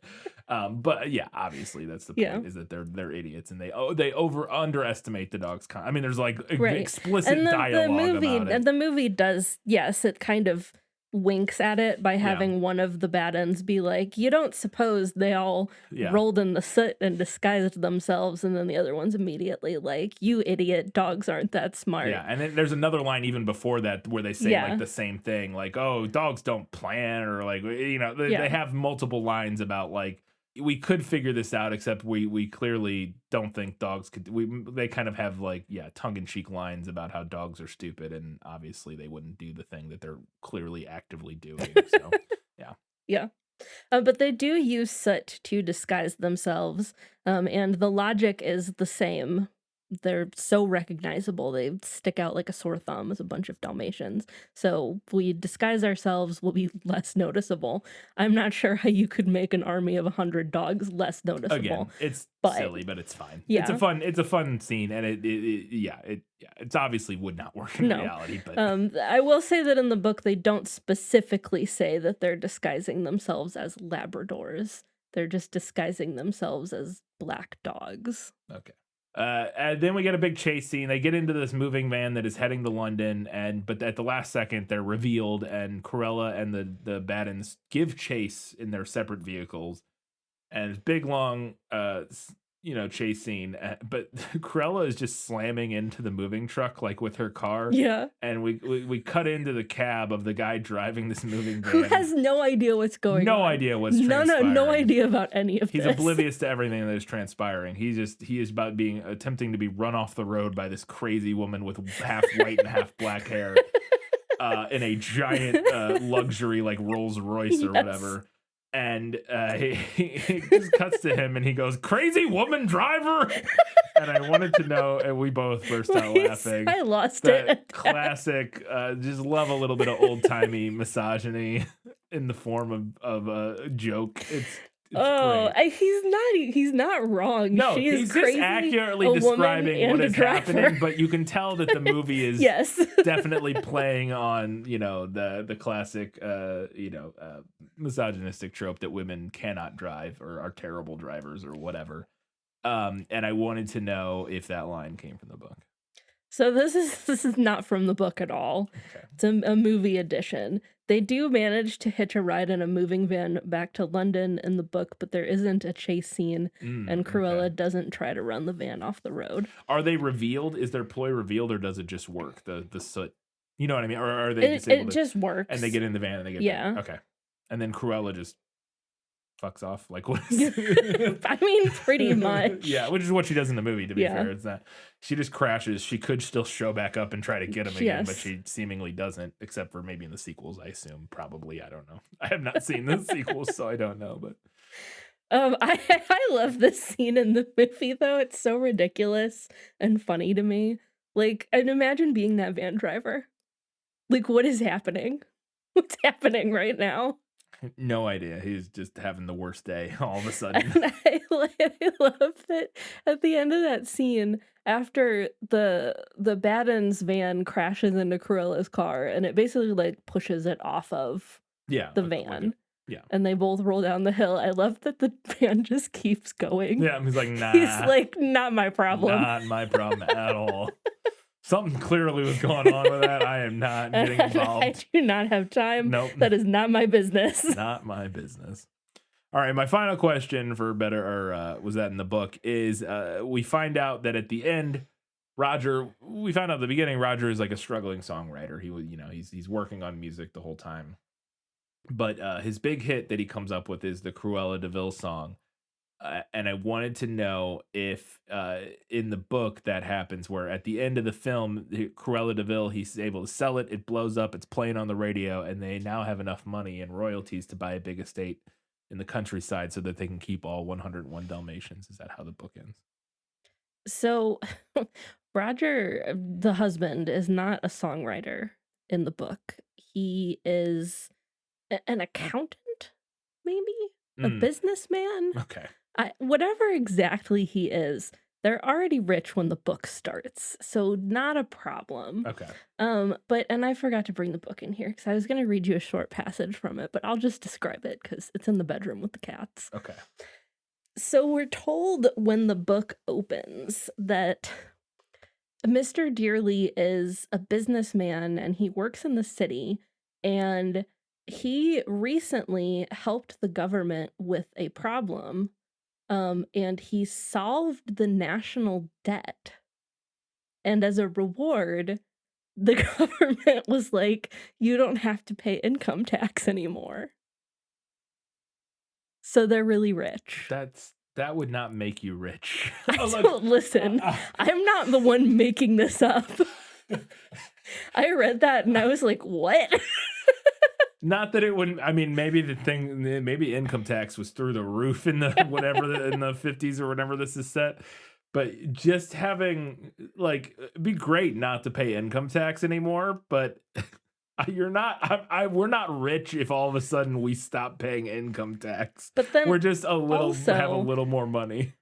A: But yeah, obviously that's the point, is that they're idiots and they underestimate the dogs. I mean, there's like explicit dialogue about it.
B: And the movie does, yes, it kind of winks at it by having one of the bad ends be like, you don't suppose they all rolled in the soot and disguised themselves, and then the other one's immediately like, you idiot, dogs aren't that smart.
A: Yeah, and then there's another line even before that where they say like the same thing, like, oh, dogs don't plan, or like, they have multiple lines about like, we could figure this out, except we clearly don't think dogs could. They kind of have like tongue-in-cheek lines about how dogs are stupid, and obviously they wouldn't do the thing that they're clearly actively doing. So
B: yeah. But they do use soot to disguise themselves, and the logic is the same they're so recognizable. They stick out like a sore thumb as a bunch of Dalmatians. So if we disguise ourselves, we'll be less noticeable. I'm not sure how you could make an army of 100 dogs less noticeable.
A: Again, it's
B: but
A: silly, but it's fine.
B: Yeah.
A: It's a fun scene, and it's obviously would not work in reality. But
B: I will say that in the book, they don't specifically say that they're disguising themselves as Labradors. They're just disguising themselves as black dogs.
A: Okay. And then we get a big chase scene. They get into this moving van that is heading to London, but at the last second, they're revealed, and Cruella and the Baddens give chase in their separate vehicles. And it's big, long, chase scene. But Cruella is just slamming into the moving truck, like with her car.
B: Yeah.
A: And we cut into the cab of the guy driving this moving van.
B: Who has no idea what's going on.
A: No idea what's transpiring.
B: No idea about any of
A: He's
B: this.
A: oblivious to everything that is transpiring. He is about attempting to be run off the road by this crazy woman with half white and half black hair in a giant luxury like Rolls Royce or whatever. And he just cuts to him and he goes, "Crazy woman driver." And I wanted to know, and we both burst out laughing.
B: I lost
A: that
B: it.
A: Classic, just love a little bit of old timey misogyny in the form of a joke. It's great.
B: He's not wrong.
A: No,
B: she is
A: he's
B: crazy,
A: just accurately
B: a
A: describing
B: woman
A: what
B: and
A: is
B: a driver.
A: happening, but you can tell that the movie is
B: Yes.
A: definitely playing on, the classic, misogynistic trope that women cannot drive or are terrible drivers or whatever. And I wanted to know if that line came from the book.
B: So this is not from the book at all.
A: Okay.
B: It's a movie edition. They do manage to hitch a ride in a moving van back to London in the book, but there isn't a chase scene, and Cruella doesn't try to run the van off the road.
A: Are they revealed? Is their ploy revealed, or does it just work? The soot, you know what I mean? Or are they just able
B: it
A: to,
B: just works?
A: and they get in the van and they get
B: Yeah.
A: back? Okay, and then Cruella just fucks off. Like what?
B: I mean, pretty much.
A: Yeah, which is what she does in the movie. To be
B: Yeah.
A: fair, it's not. She just crashes. She could still show back up and try to get him again, but
B: Yes.
A: she seemingly doesn't, except for maybe in the sequels. I assume, probably. I don't know. I have not seen the sequels, so I don't know. But
B: I love this scene in the movie though. It's so ridiculous and funny to me. Like, and imagine being that van driver. Like, what is happening? What's happening right now?
A: no idea. He's just having the worst day all of a sudden.
B: And I love that at the end of that scene, after the Baddens van crashes into Cruella's car, and it basically like pushes it off of
A: Yeah,
B: the
A: like
B: van.
A: yeah.
B: And they both roll down the hill. I love that the van just keeps going.
A: Yeah, he's like, nah.
B: He's like, not my problem.
A: Not my problem at all. Something clearly was going on with that. I am not getting
B: I
A: involved.
B: do not have time.
A: Nope.
B: That is not my business.
A: Not my business. All right, my final question for was that in the book is we find out that at the end, we found out at the beginning, Roger is like a struggling songwriter. He was, he's working on music the whole time. But his big hit that he comes up with is the Cruella de Vil song. And I wanted to know if in the book that happens, where at the end of the film, Cruella de Vil, he's able to sell it, it blows up, it's playing on the radio, and they now have enough money and royalties to buy a big estate in the countryside so that they can keep all 101 Dalmatians. Is that how the book ends?
B: So Roger, the husband, is not a songwriter in the book. He is an accountant, maybe? A businessman?
A: Okay.
B: Whatever exactly he is, they're already rich when the book starts, so not a problem.
A: Okay.
B: And I forgot to bring the book in here because I was going to read you a short passage from it, but I'll just describe it because it's in the bedroom with the cats.
A: Okay.
B: So we're told when the book opens that Mr. Dearly is a businessman and he works in the city, and he recently helped the government with a problem. And he solved the national debt. And as a reward, the government was like, you don't have to pay income tax anymore. So they're really rich.
A: That would not make you rich.
B: Listen, I'm not the one making this up. I read that and I was like, what?
A: Not that it wouldn't. I mean, maybe income tax was through the roof in the in the 50s or whatever this is set. But just having like it'd be great not to pay income tax anymore, but you're not we're not rich if all of a sudden we stop paying income tax.
B: But then
A: We're just have a
B: also,
A: little more money.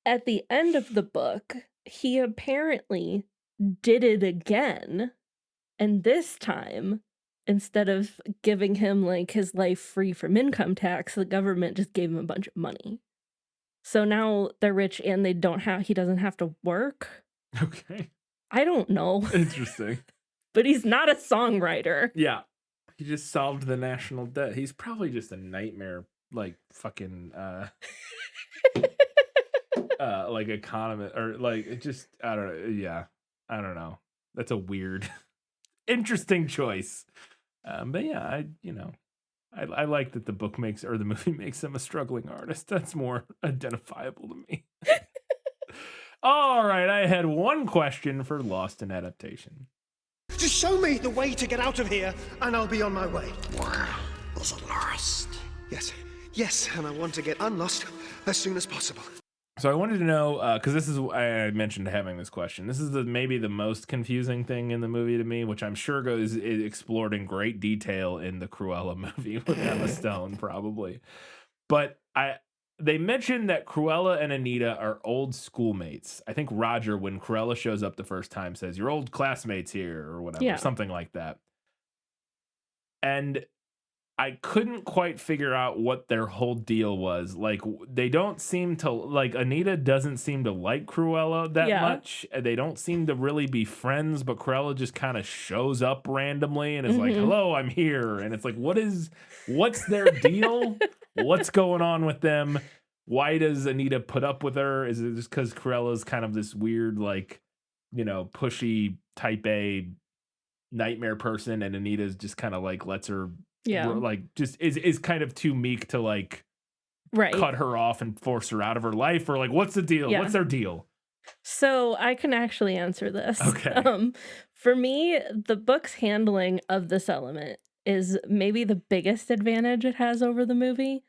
B: at the end of the book, he apparently did it again. And this time, instead of giving him like his life free from income tax, the government just gave him a bunch of money. So now they're rich and he doesn't have to work.
A: Okay.
B: I don't know.
A: Interesting.
B: But he's not a songwriter.
A: Yeah. He just solved the national debt. He's probably just a nightmare, like fucking like economist or like it just I don't know. Yeah. I don't know. That's a weird interesting choice. But yeah, I like that the book makes or the movie makes him a struggling artist. That's more identifiable to me. All right, I had one question for Lost in Adaptation.
F: Just show me the way to get out of here, and I'll be on my way.
C: Where is it lost?
F: Yes, and I want to get unlost as soon as possible.
A: So I wanted to know, because this is, I mentioned having this question. This is maybe the most confusing thing in the movie to me, which I'm sure is explored in great detail in the Cruella movie with Emma Stone, probably. But they mentioned that Cruella and Anita are old schoolmates. I think Roger, when Cruella shows up the first time, says, "Your old classmates here," or whatever, something like that. And I couldn't quite figure out what their whole deal was. Like, they don't seem to, like, Anita doesn't seem to like Cruella that much. They don't seem to really be friends, but Cruella just kind of shows up randomly and is like, "Hello, I'm here." And it's like, what's their deal? What's going on with them? Why does Anita put up with her? Is it just because Cruella's kind of this weird, like, pushy type A nightmare person, and Anita's just kind of like lets her like just is kind of too meek to like cut her off and force her out of her life, or like what's the deal? What's their deal?
B: So I can actually answer this.
A: Okay.
B: For me, the book's handling of this element is maybe the biggest advantage it has over the movie.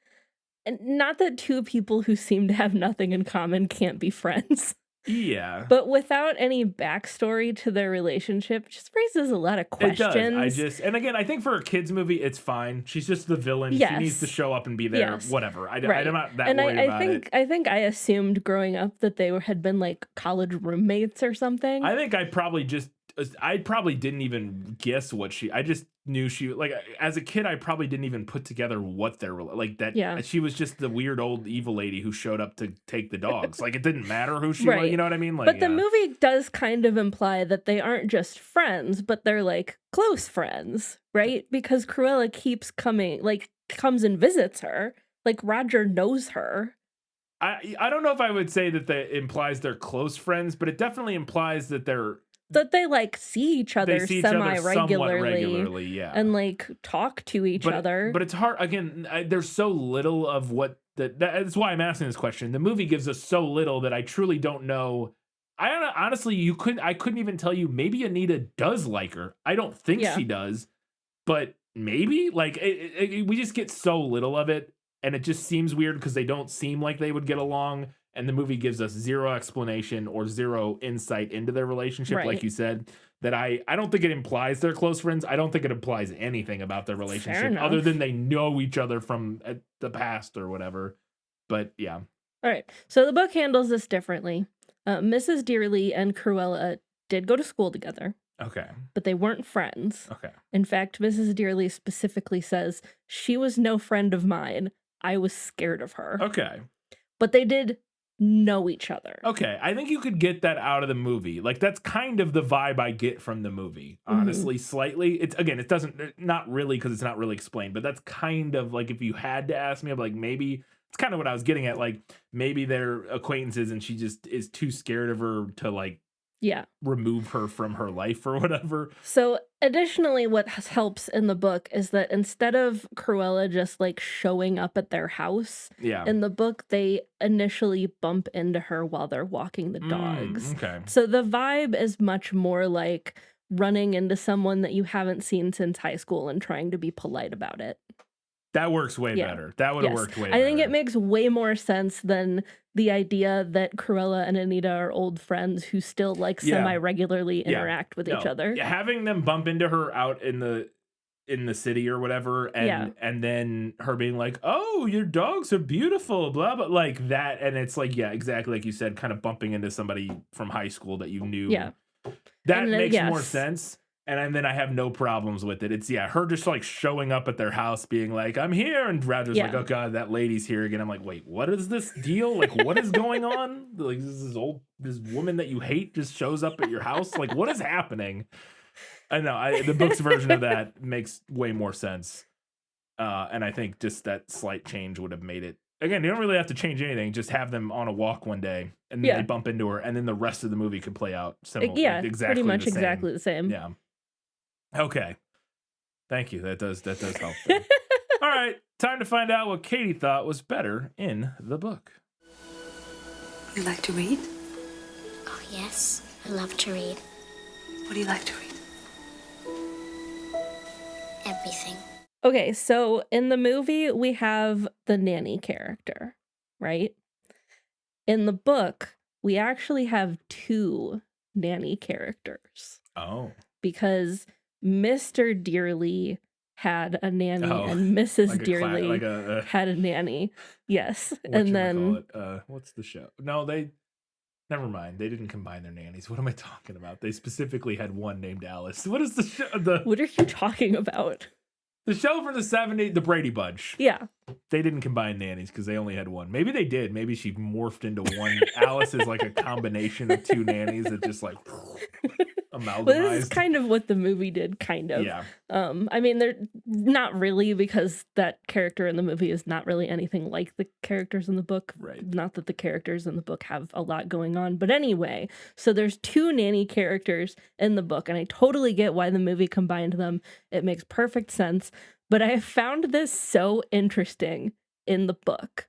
B: And not that two people who seem to have nothing in common can't be friends.
A: Yeah.
B: But without any backstory to their relationship, just raises a lot of questions.
A: It does. And again, I think for a kid's movie, it's fine. She's just the villain.
B: Yes.
A: She needs to show up and be there.
B: Yes.
A: Whatever. I'm not that
B: and
A: worried about it.
B: I think I assumed growing up that they had been like college roommates or something.
A: I think I probably didn't even guess what I just knew she, like, as a kid, I probably didn't even put together what they were like, that she was just the weird old evil lady who showed up to take the dogs. Like, it didn't matter who she was, you know what I mean? Like,
B: but the movie does kind of imply that they aren't just friends, but they're like close friends, right? Because Cruella keeps comes and visits her. Like, Roger knows her.
A: I don't know if I would say that implies they're close friends, but it definitely implies that
B: they like see each other
A: semi-regularly,
B: and like talk to each other.
A: But it's hard. Again, there's so little of what that's why I'm asking this question. The movie gives us so little that I truly don't know. Honestly, I couldn't even tell you. Maybe Anita does like her. I don't think she does, but maybe like we just get so little of it, and it just seems weird because they don't seem like they would get along. And the movie gives us zero explanation or zero insight into their relationship, like you said, that I don't think it implies they're close friends. I don't think it implies anything about their relationship other than they know each other from the past or whatever. But yeah.
B: All right. So the book handles this differently. Mrs. Dearly and Cruella did go to school together.
A: Okay.
B: But they weren't friends.
A: Okay.
B: In fact, Mrs. Dearly specifically says, "She was no friend of mine. I was scared of her."
A: Okay.
B: But they did know each other.
A: Okay, I think you could get that out of the movie. Like, that's kind of the vibe I get from the movie. Honestly, slightly. It doesn't, not really, because it's not really explained, but that's kind of like, if you had to ask me, I'm like, maybe it's kind of what I was getting at. Like, maybe they're acquaintances and she just is too scared of her to like remove her from her life or whatever.
B: So additionally, what helps in the book is that instead of Cruella just like showing up at their house, in the book, they initially bump into her while they're walking the dogs.
A: Okay.
B: So the vibe is much more like running into someone that you haven't seen since high school and trying to be polite about it.
A: That works way
B: Yeah.
A: better. That would have
B: Yes.
A: worked way
B: I
A: better.
B: think it makes way more sense than the idea that Cruella and Anita are old friends who still like
A: Yeah.
B: semi-regularly
A: Yeah.
B: interact with each other.
A: Having them bump into her out in the city or whatever, and then her being like, "Oh, your dogs are beautiful," blah blah, like that, and it's like, yeah, exactly like you said, kind of bumping into somebody from high school that you knew.
B: Yeah.
A: That
B: And,
A: makes more
B: yes.
A: sense. And then I have no problems with it. It's her just like showing up at their house being like, "I'm here," and Roger's like,
B: Yeah.
A: "Oh god, that lady's here again." I'm like, "Wait, what is this deal? Like, what is going on? Like, this woman that you hate just shows up at your house? Like, what is happening?" I know the book's version of that makes way more sense. And I think just that slight change would have made it. Again, you don't really have to change anything. Just have them on a walk one day, and then they bump into her, and then the rest of the movie could play out similar. Exactly
B: pretty much
A: the same.
B: exactly the same.
A: Yeah. Okay. Thank you. That does help. All right, time to find out what Katie thought was better in the book.
G: You like to read?
E: Oh, yes. I love to read.
G: What do you like to read?
E: Everything.
B: Okay, so in the movie, we have the nanny character, right? In the book, we actually have 2 nanny characters
A: Oh.
B: because Mr. Dearly had a nanny and Mrs.
A: Like
B: Dearly had a nanny. Yes. And then
A: what's the show? No, never mind. They didn't combine their nannies. What am I talking about? They specifically had one named Alice. What is the show?
B: What are you talking about?
A: The show from the 70s, the Brady Bunch.
B: Yeah.
A: They didn't combine nannies because they only had one. Maybe they did. Maybe she morphed into one. Alice is like a combination of 2 nannies that just like amalgamized.
B: Well, this is kind of what the movie did, kind of.
A: Yeah.
B: I mean, they're not really, because that character in the movie is not really anything like the characters in the book.
A: Right.
B: Not that the characters in the book have a lot going on. But anyway, so there's 2 nanny characters in the book, and I totally get why the movie combined them. It makes perfect sense. But I found this so interesting in the book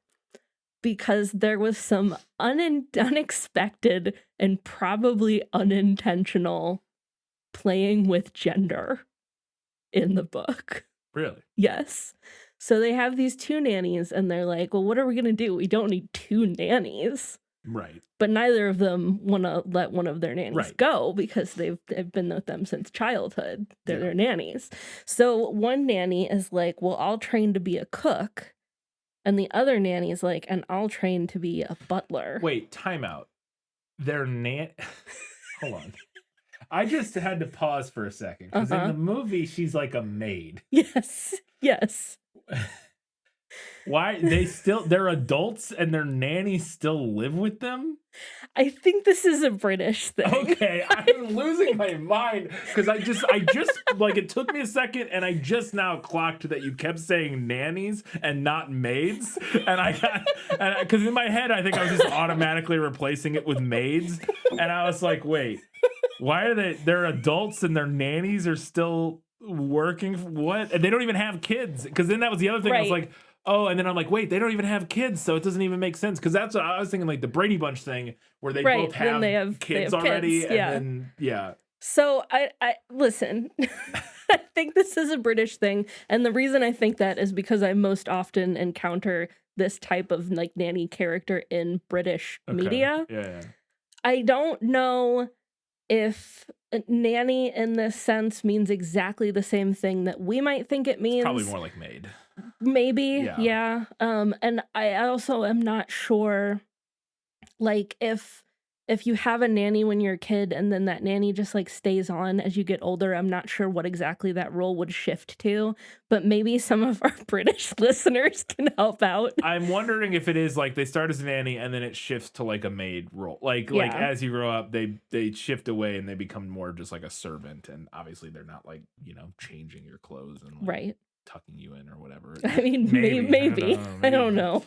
B: because there was some unexpected and probably unintentional playing with gender in the book.
A: Really?
B: Yes. So they have these 2 nannies, and they're like, well, what are we going to do? We don't need 2 nannies.
A: Right.
B: But neither of them want to let one of their nannies go because they've been with them since childhood. They're their nannies. So one nanny is like, well, I'll train to be a cook. And the other nanny is like, and I'll train to be a butler.
A: Wait, time out. Their Hold on. I just had to pause for a second because in the movie, she's like a maid.
B: Yes. Yes.
A: Why they're adults and their nannies still live with them?
B: I think this is a British thing.
A: Okay, I'm losing my mind because I just like, it took me a second and I just now clocked that you kept saying nannies and not maids, and because in my head I think I was just automatically replacing it with maids, and I was like, wait, why are they're adults and their nannies are still working? What? And they don't even have kids, because then that was the other thing. I was like, oh, and then I'm like, wait, they don't even have kids, so it doesn't even make sense. Because that's what I was thinking, like the Brady Bunch thing, where they both have kids already, and then
B: So I listen. I think this is a British thing, and the reason I think that is because I most often encounter this type of like nanny character in British media.
A: Yeah.
B: I don't know if nanny in this sense means exactly the same thing that we might think it means.
A: Probably more like maid.
B: Maybe, yeah. And I also am not sure, like, if you have a nanny when you're a kid and then that nanny just like stays on as you get older, I'm not sure what exactly that role would shift to, but maybe some of our British listeners can help out.
A: I'm wondering if it is like they start as a nanny and then it shifts to like a maid role. Like as you grow up, they shift away and they become more just like a servant, and obviously they're not like, changing your clothes and like tucking you in or whatever.
B: I mean, maybe. I don't know.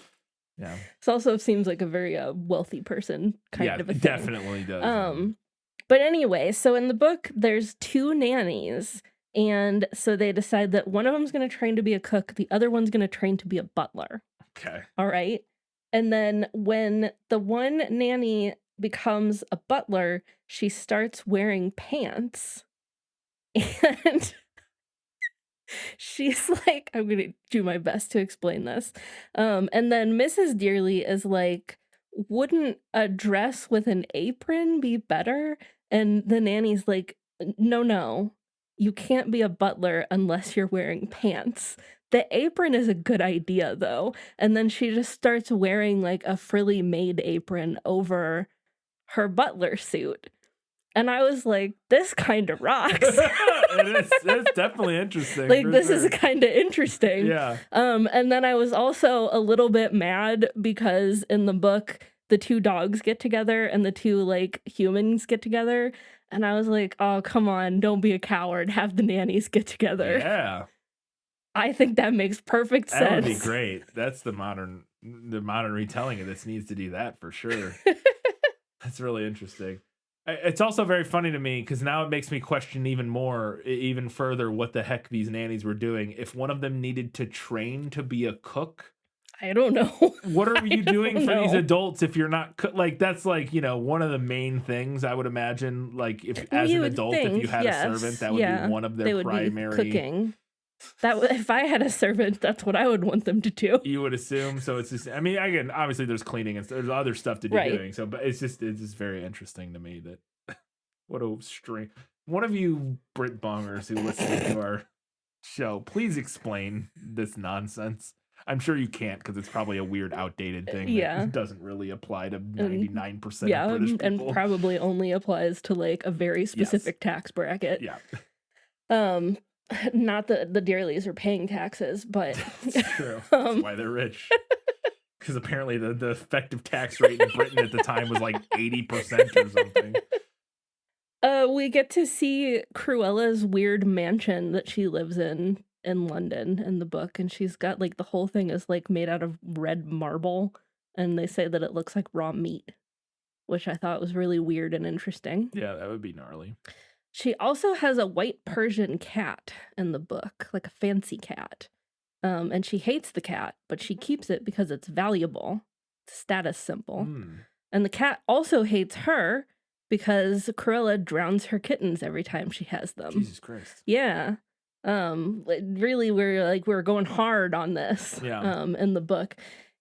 A: Yeah.
B: This also seems like a very wealthy person kind of a thing.
A: Definitely does.
B: But anyway, so in the book, there's 2 nannies. And so they decide that one of them's going to train to be a cook. The other one's going to train to be a butler.
A: Okay.
B: All right. And then when the one nanny becomes a butler, she starts wearing pants. And She's like, I'm gonna do my best to explain this. And then Mrs. Dearly is like, wouldn't a dress with an apron be better? And the nanny's like, no, no, you can't be a butler unless you're wearing pants. The apron is a good idea though. And then she just starts wearing like a frilly maid apron over her butler suit. And I was like, this kind of rocks.
A: It's definitely interesting.
B: Like,
A: for
B: this
A: sure.
B: is kind of interesting.
A: Yeah.
B: And then I was also a little bit mad because in the book, the two dogs get together and the two like humans get together. And I was like, oh, come on, don't be a coward. Have the nannies get together.
A: Yeah.
B: I think that makes perfect sense.
A: That would be great. That's the modern retelling of this needs to do that for sure. That's really interesting. It's also very funny to me because now it makes me question even further, what the heck these nannies were doing. If one of them needed to train to be a cook,
B: I don't know.
A: what are you doing for these
B: know.
A: adults if you're not like that's like, one of the main things I would imagine, like if as
B: You
A: an
B: would
A: adult,
B: think,
A: if you had
B: yes,
A: a servant, that would be one of
B: they
A: their
B: would
A: primary
B: be cooking. If I had a servant, that's what I would want them to do.
A: You would assume. So it's just, I mean, again, obviously there's cleaning and there's other stuff to be
B: Right.
A: doing. So, but it's just very interesting to me that what a string. One of you Brit bongers who listen to our show, please explain this nonsense. I'm sure you can't because it's probably a weird, outdated thing
B: Yeah.
A: that doesn't really apply to 99%
B: Yeah,
A: of British people.
B: and probably only applies to like a very specific tax bracket.
A: Yeah,
B: Not that the Dearlys are paying taxes, but
A: it's true. That's why they're rich. Because apparently the effective tax rate in Britain at the time was like 80% or something.
B: We get to see Cruella's weird mansion that she lives in London in the book, and she's got like the whole thing is like made out of red marble, and they say that it looks like raw meat, which I thought was really weird and interesting.
A: Yeah, that would be gnarly.
B: She also has a white Persian cat in the book, like a fancy cat. And she hates the cat, but she keeps it because it's valuable. It's a status symbol. And the cat also hates her because Cruella drowns her kittens every time she has them.
A: Jesus Christ.
B: Yeah. Really, we're going hard on this.
A: Yeah.
B: In the book.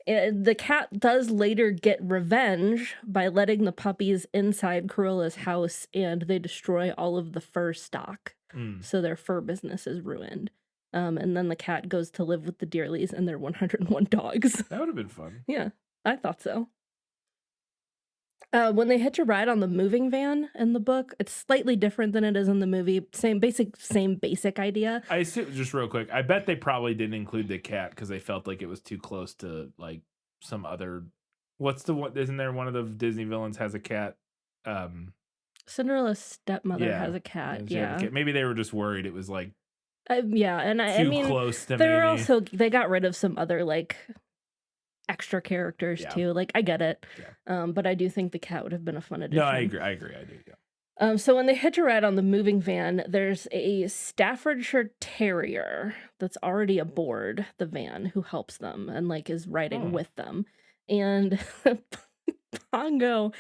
B: The cat does later get revenge by letting the puppies inside Cruella's house, and they destroy all of the fur stock. So their fur business is ruined. And then the cat goes to live with the Dearlys and their 101 dogs.
A: That would have been fun.
B: Yeah, I thought so. When they hitch a ride on the moving van in the book, it's slightly different than it is in the movie. Same basic idea.
A: I assume, just real quick, I bet they probably didn't include the cat because they felt like it was too close to like some other. What's the one? Isn't there one of the Disney villains has a cat?
B: Cinderella's stepmother has a cat.
A: She had a
B: Yeah,
A: cat. Maybe they were just worried it was like
B: yeah, and I
A: too
B: mean,
A: close to
B: they're
A: maybe.
B: also they got rid of some other like extra characters too. Like I get it, but I do think the cat would have been a fun addition.
A: No, I agree. I do. Yeah.
B: So when they hitch a ride on the moving van, there's a Staffordshire Terrier that's already aboard the van who helps them and like is riding with them. And Pongo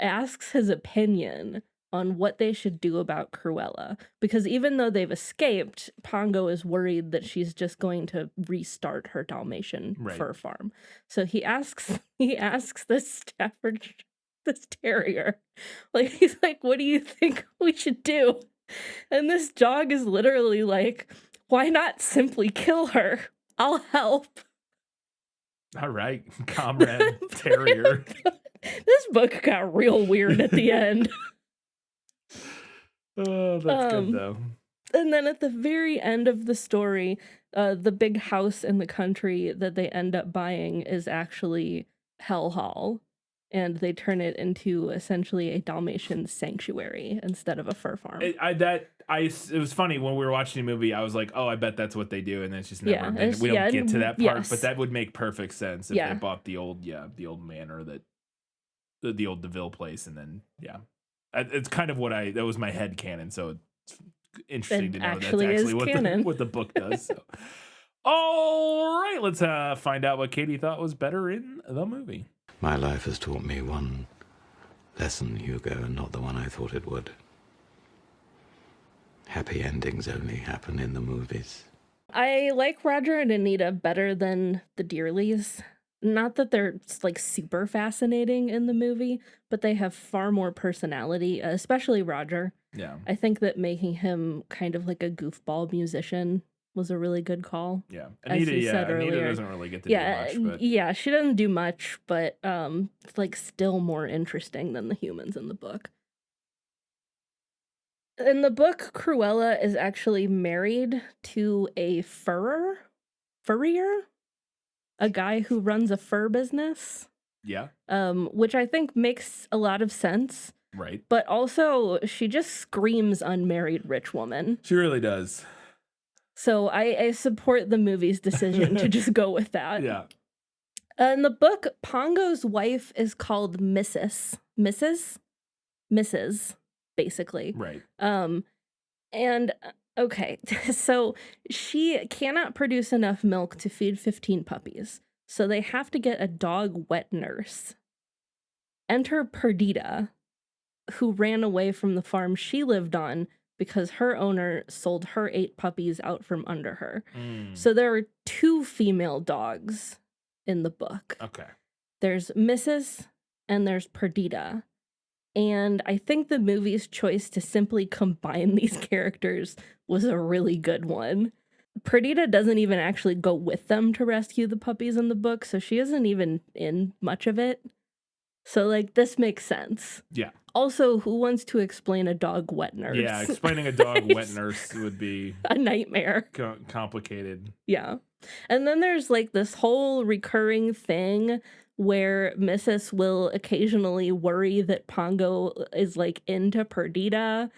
B: asks his opinion on what they should do about Cruella, because even though they've escaped, Pongo is worried that she's just going to restart her Dalmatian fur farm. So he asks this terrier, like, he's like, what do you think we should do? And this dog is literally like, why not simply kill her? I'll help.
A: All right, comrade terrier.
B: This book got real weird at the end.
A: Oh, that's good though.
B: And then at the very end of the story, the big house in the country that they end up buying is actually Hell Hall, and they turn it into essentially a Dalmatian sanctuary instead of a fur farm.
A: It was funny when we were watching the movie. I was like, oh, I bet that's what they do, and it's just never been. We don't get to that part,
B: yes.
A: but that would make perfect sense if they bought the old manor the old DeVille place, and then it's kind of that was my head canon. So it's interesting to know that's actually what the book does. So. All right, let's find out what Katie thought was better in the movie.
H: My life has taught me one lesson, Hugo, and not the one I thought it would. Happy endings only happen in the movies.
B: I like Roger and Anita better than the Dearleys. Not that they're like super fascinating in the movie, but they have far more personality, especially Roger.
A: Yeah.
B: I think that making him kind of like a goofball musician was a really good call.
A: Yeah.
B: As you said
A: Anita
B: earlier.
A: doesn't really get to do much, but
B: Yeah, she doesn't do much, but it's like still more interesting than the humans in the book. In the book, Cruella is actually married to a furrier, a guy who runs a fur business.
A: yeah.
B: Which I think makes a lot of sense.
A: Right.
B: But also, she just screams unmarried rich woman.
A: She really does.
B: So I support the movie's decision to just go with that.
A: Yeah.
B: In the book, Pongo's wife is called Mrs., basically.
A: Right.
B: And okay, so she cannot produce enough milk to feed 15 puppies. So they have to get a dog wet nurse. Enter Perdita, who ran away from the farm she lived on because her owner sold her 8 puppies out from under her. So there are 2 female dogs in the book.
A: Okay.
B: There's Mrs. and there's Perdita. And I think the movie's choice to simply combine these characters was a really good one. Perdita doesn't even actually go with them to rescue the puppies in the book, so she isn't even in much of it. So, like, this makes sense.
A: Yeah.
B: Also, who wants to explain a dog wet nurse?
A: Yeah, explaining a dog wet nurse would be
B: a nightmare.
A: Complicated.
B: Yeah. And then there's like this whole recurring thing where Mrs. will occasionally worry that Pongo is like into Perdita.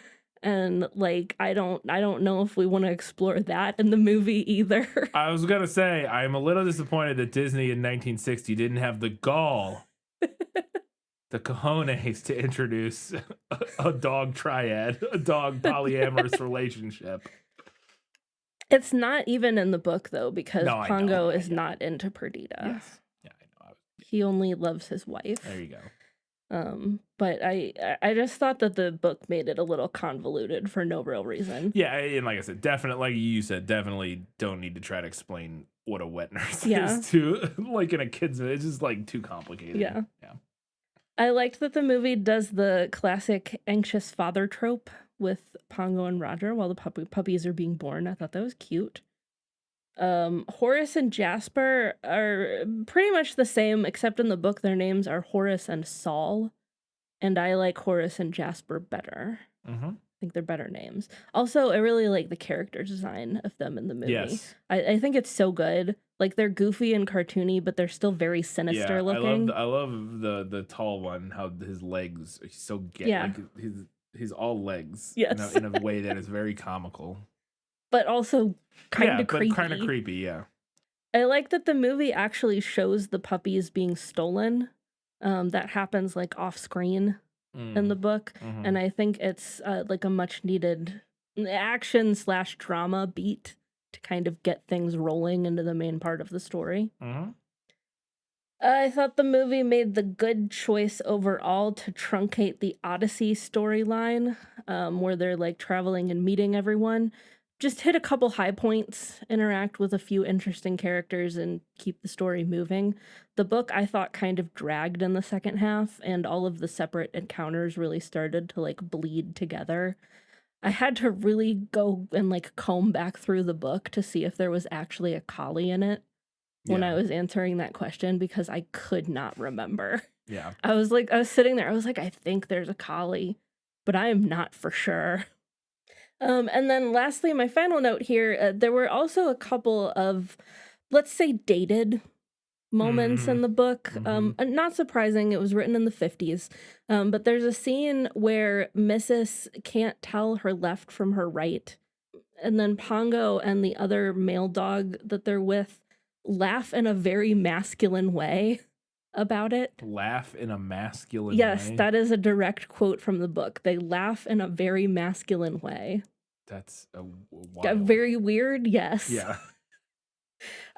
B: And like I don't know if we want to explore that in the movie either.
A: I was gonna say I'm a little disappointed that Disney in 1960 didn't have the gall, the cojones to introduce a dog triad, a dog polyamorous relationship.
B: It's not even in the book though, because
A: No,
B: Pongo is not into Perdita.
A: Yes. Yeah, I know.
B: He only loves his wife.
A: There you go.
B: But I just thought that the book made it a little convoluted for no real reason.
A: Yeah, and like I said, definitely, like you said, definitely don't need to try to explain what a wet nurse
B: Yeah.
A: is to like in a kid's. It's just like too complicated.
B: Yeah.
A: Yeah.
B: I liked that the movie does the classic anxious father trope with Pongo and Roger while the puppies are being born. I thought that was cute. Horace and Jasper are pretty much the same, except in the book their names are Horace and Saul, and I like Horace and Jasper better.
A: Mm-hmm.
B: I think they're better names. Also, I really like the character design of them in the movie.
A: Yes.
B: I think it's so good. Like, they're goofy and cartoony, but they're still very sinister looking.
A: I love the tall one. How his legs are so
B: Yeah.
A: like he's all legs.
B: Yes.
A: In a way that is very comical.
B: But also kind of creepy.
A: Kind of creepy. Yeah.
B: I like that the movie actually shows the puppies being stolen. That happens like off screen in the book.
A: Mm-hmm.
B: And I think it's like a much needed action/drama beat to kind of get things rolling into the main part of the story.
A: Mm-hmm.
B: I thought the movie made the good choice overall to truncate the Odyssey storyline, where they're like traveling and meeting everyone. Just hit a couple high points, interact with a few interesting characters, and keep the story moving. The book, I thought, kind of dragged in the second half, and all of the separate encounters really started to, like, bleed together. I had to really go and, like, comb back through the book to see if there was actually a collie in it when I was answering that question, because I could not remember.
A: Yeah.
B: I was sitting there, I was like, I think there's a collie, but I am not for sure. And then lastly, my final note here, there were also a couple of, let's say, dated moments in the book. Not surprising, it was written in the 50s. But there's a scene where Mrs. can't tell her left from her right. And then Pongo and the other male dog that they're with laugh in a very masculine way about it.
A: Laugh in a masculine
B: Yes,
A: way.
B: that is a direct quote from the book. They laugh in a very masculine way.
A: That's wild.
B: Very weird, yes.
A: Yeah.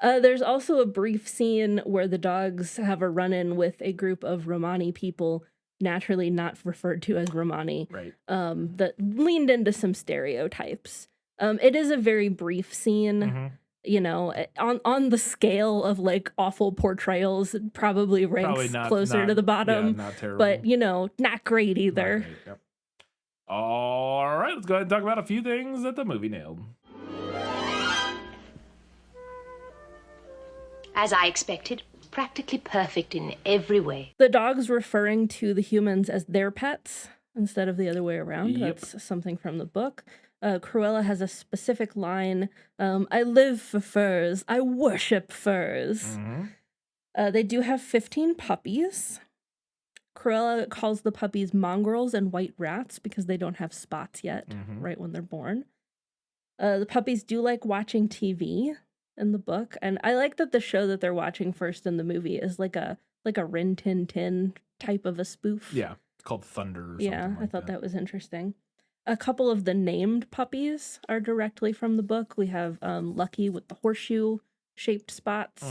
B: There's also a brief scene where the dogs have a run-in with a group of Romani people, naturally not referred to as Romani,
A: Right.
B: that leaned into some stereotypes. It is a very brief scene. on the scale of like awful portrayals, it probably
A: Probably
B: ranks
A: not
B: closer to the bottom,
A: not terrible.
B: but not great
A: Not
B: either.
A: great, yep. All right, let's go ahead and talk about a few things that the movie nailed.
I: As I expected, practically perfect in every way.
B: The dog's referring to the humans as their pets instead of the other way around.
A: Yep.
B: That's something from the book. Cruella has a specific line, I live for furs. I worship furs. They do have 15 puppies. Cruella calls the puppies mongrels and white rats because they don't have spots yet, right when they're born. The puppies do like watching TV in the book, and I like that the show that they're watching first in the movie is like a Rin Tin Tin type of a spoof.
A: Yeah, it's called Thunder or something like
B: I thought that was interesting. A couple of the named puppies are directly from the book. We have Lucky with the horseshoe-shaped spots,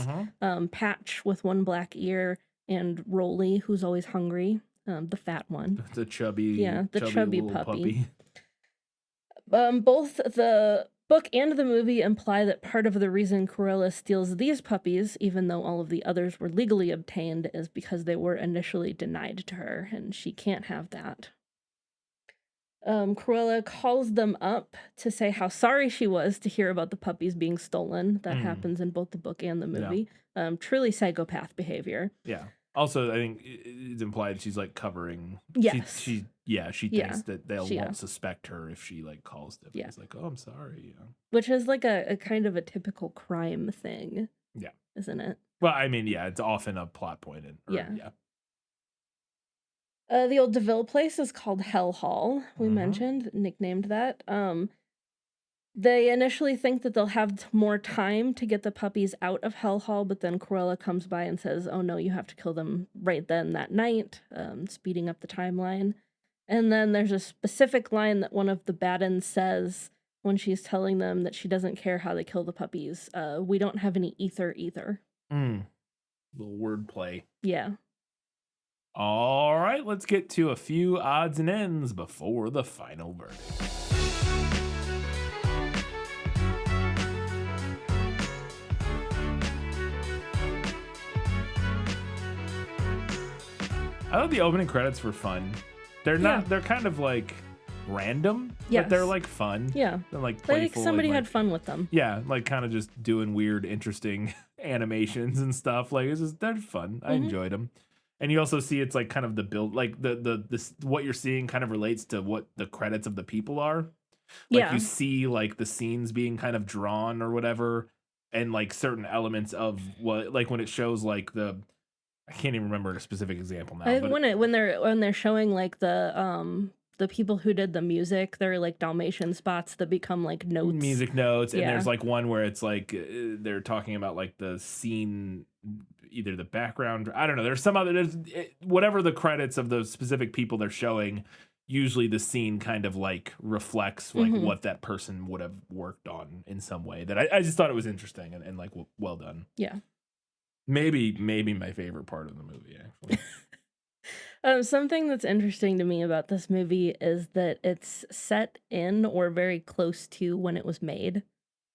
B: Patch with one black ear, and Rolly, who's always hungry, the fat one.
A: The chubby,
B: chubby
A: little
B: puppy. Both the book and the movie imply that part of the reason Cruella steals these puppies, even though all of the others were legally obtained, is because they were initially denied to her, and she can't have that. Cruella calls them up to say how sorry she was to hear about the puppies being stolen. That happens in both the book and the movie. Truly psychopath behavior.
A: Yeah. Also, I think it's implied she's like covering.
B: Yes.
A: She thinks that they won't suspect her if she like calls them.
B: Yeah.
A: It's like, oh, I'm sorry.
B: Which is like a kind of a typical crime thing.
A: Yeah.
B: Isn't it?
A: Well, I mean, yeah, it's often a plot point. Yeah.
B: The old DeVille place is called Hell Hall. We mentioned, nicknamed that. They initially think that they'll have more time to get the puppies out of Hell Hall, but then Cruella comes by and says, oh no, you have to kill them right then that night, speeding up the timeline. And then there's a specific line that one of the Baddens says when she's telling them that she doesn't care how they kill the puppies. We don't have any ether either.
A: Little wordplay.
B: Yeah.
A: All right, let's get to a few odds and ends before the final verdict. I thought the opening credits were fun. They're not. They're kind of like random, but they're like fun.
B: Yeah,
A: they're like
B: Like
A: playful.
B: somebody
A: and,
B: had fun with them.
A: Yeah, like kind of just doing weird, interesting animations and stuff. Like they're fun. I enjoyed them. And you also see it's like kind of the build, like this what you're seeing kind of relates to what the credits of the people are. Like you see like the scenes being kind of drawn or whatever, and like certain elements of what, like when it shows like I can't even remember a specific example now. But
B: When they're showing like the people who did the music, they're like Dalmatian spots that become like notes.
A: Music notes, and there's like one where it's like they're talking about like the scene, either the background. I don't know. There's some other. Whatever the credits of the specific people they're showing. Usually the scene kind of like reflects like what that person would have worked on in some way. That I just thought it was interesting and like well done.
B: Yeah.
A: Maybe my favorite part of the movie, actually.
B: Something that's interesting to me about this movie is that it's set in or very close to when it was made,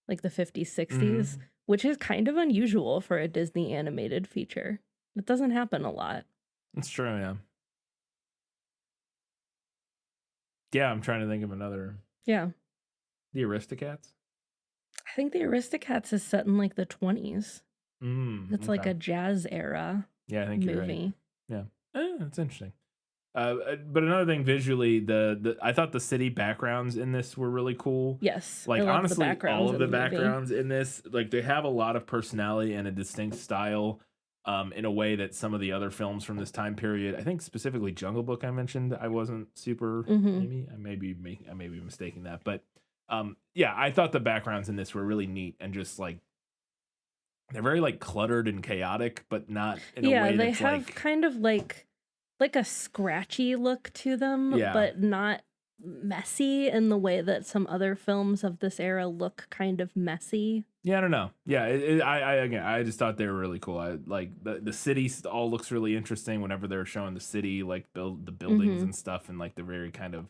B: like the 50s, 60s, which is kind of unusual for a Disney animated feature. It doesn't happen a lot.
A: It's true, yeah. Yeah, I'm trying to think of another.
B: Yeah.
A: The Aristocats?
B: I think the Aristocats is set in like the 20s. It's like
A: okay.
B: a jazz era
A: I think
B: movie.
A: you're right. Yeah. That's interesting. But another thing, visually, I thought the city backgrounds in this were really cool.
B: Yes.
A: Like, honestly, all of the
B: movie.
A: backgrounds in this, like, they have a lot of personality and a distinct style in a way that some of the other films from this time period, I think specifically Jungle Book I mentioned, I wasn't super, maybe, I may be mistaking that. But, I thought the backgrounds in this were really neat and just, like, they're very, like, cluttered and chaotic, but not in a way that's,
B: they have kind of, like a scratchy look to them, but not messy in the way that some other films of this era look kind of messy.
A: Yeah, I don't know. Yeah, I just thought they were really cool. I like the city all looks really interesting whenever they're showing the city, like the buildings and stuff, and like the very kind of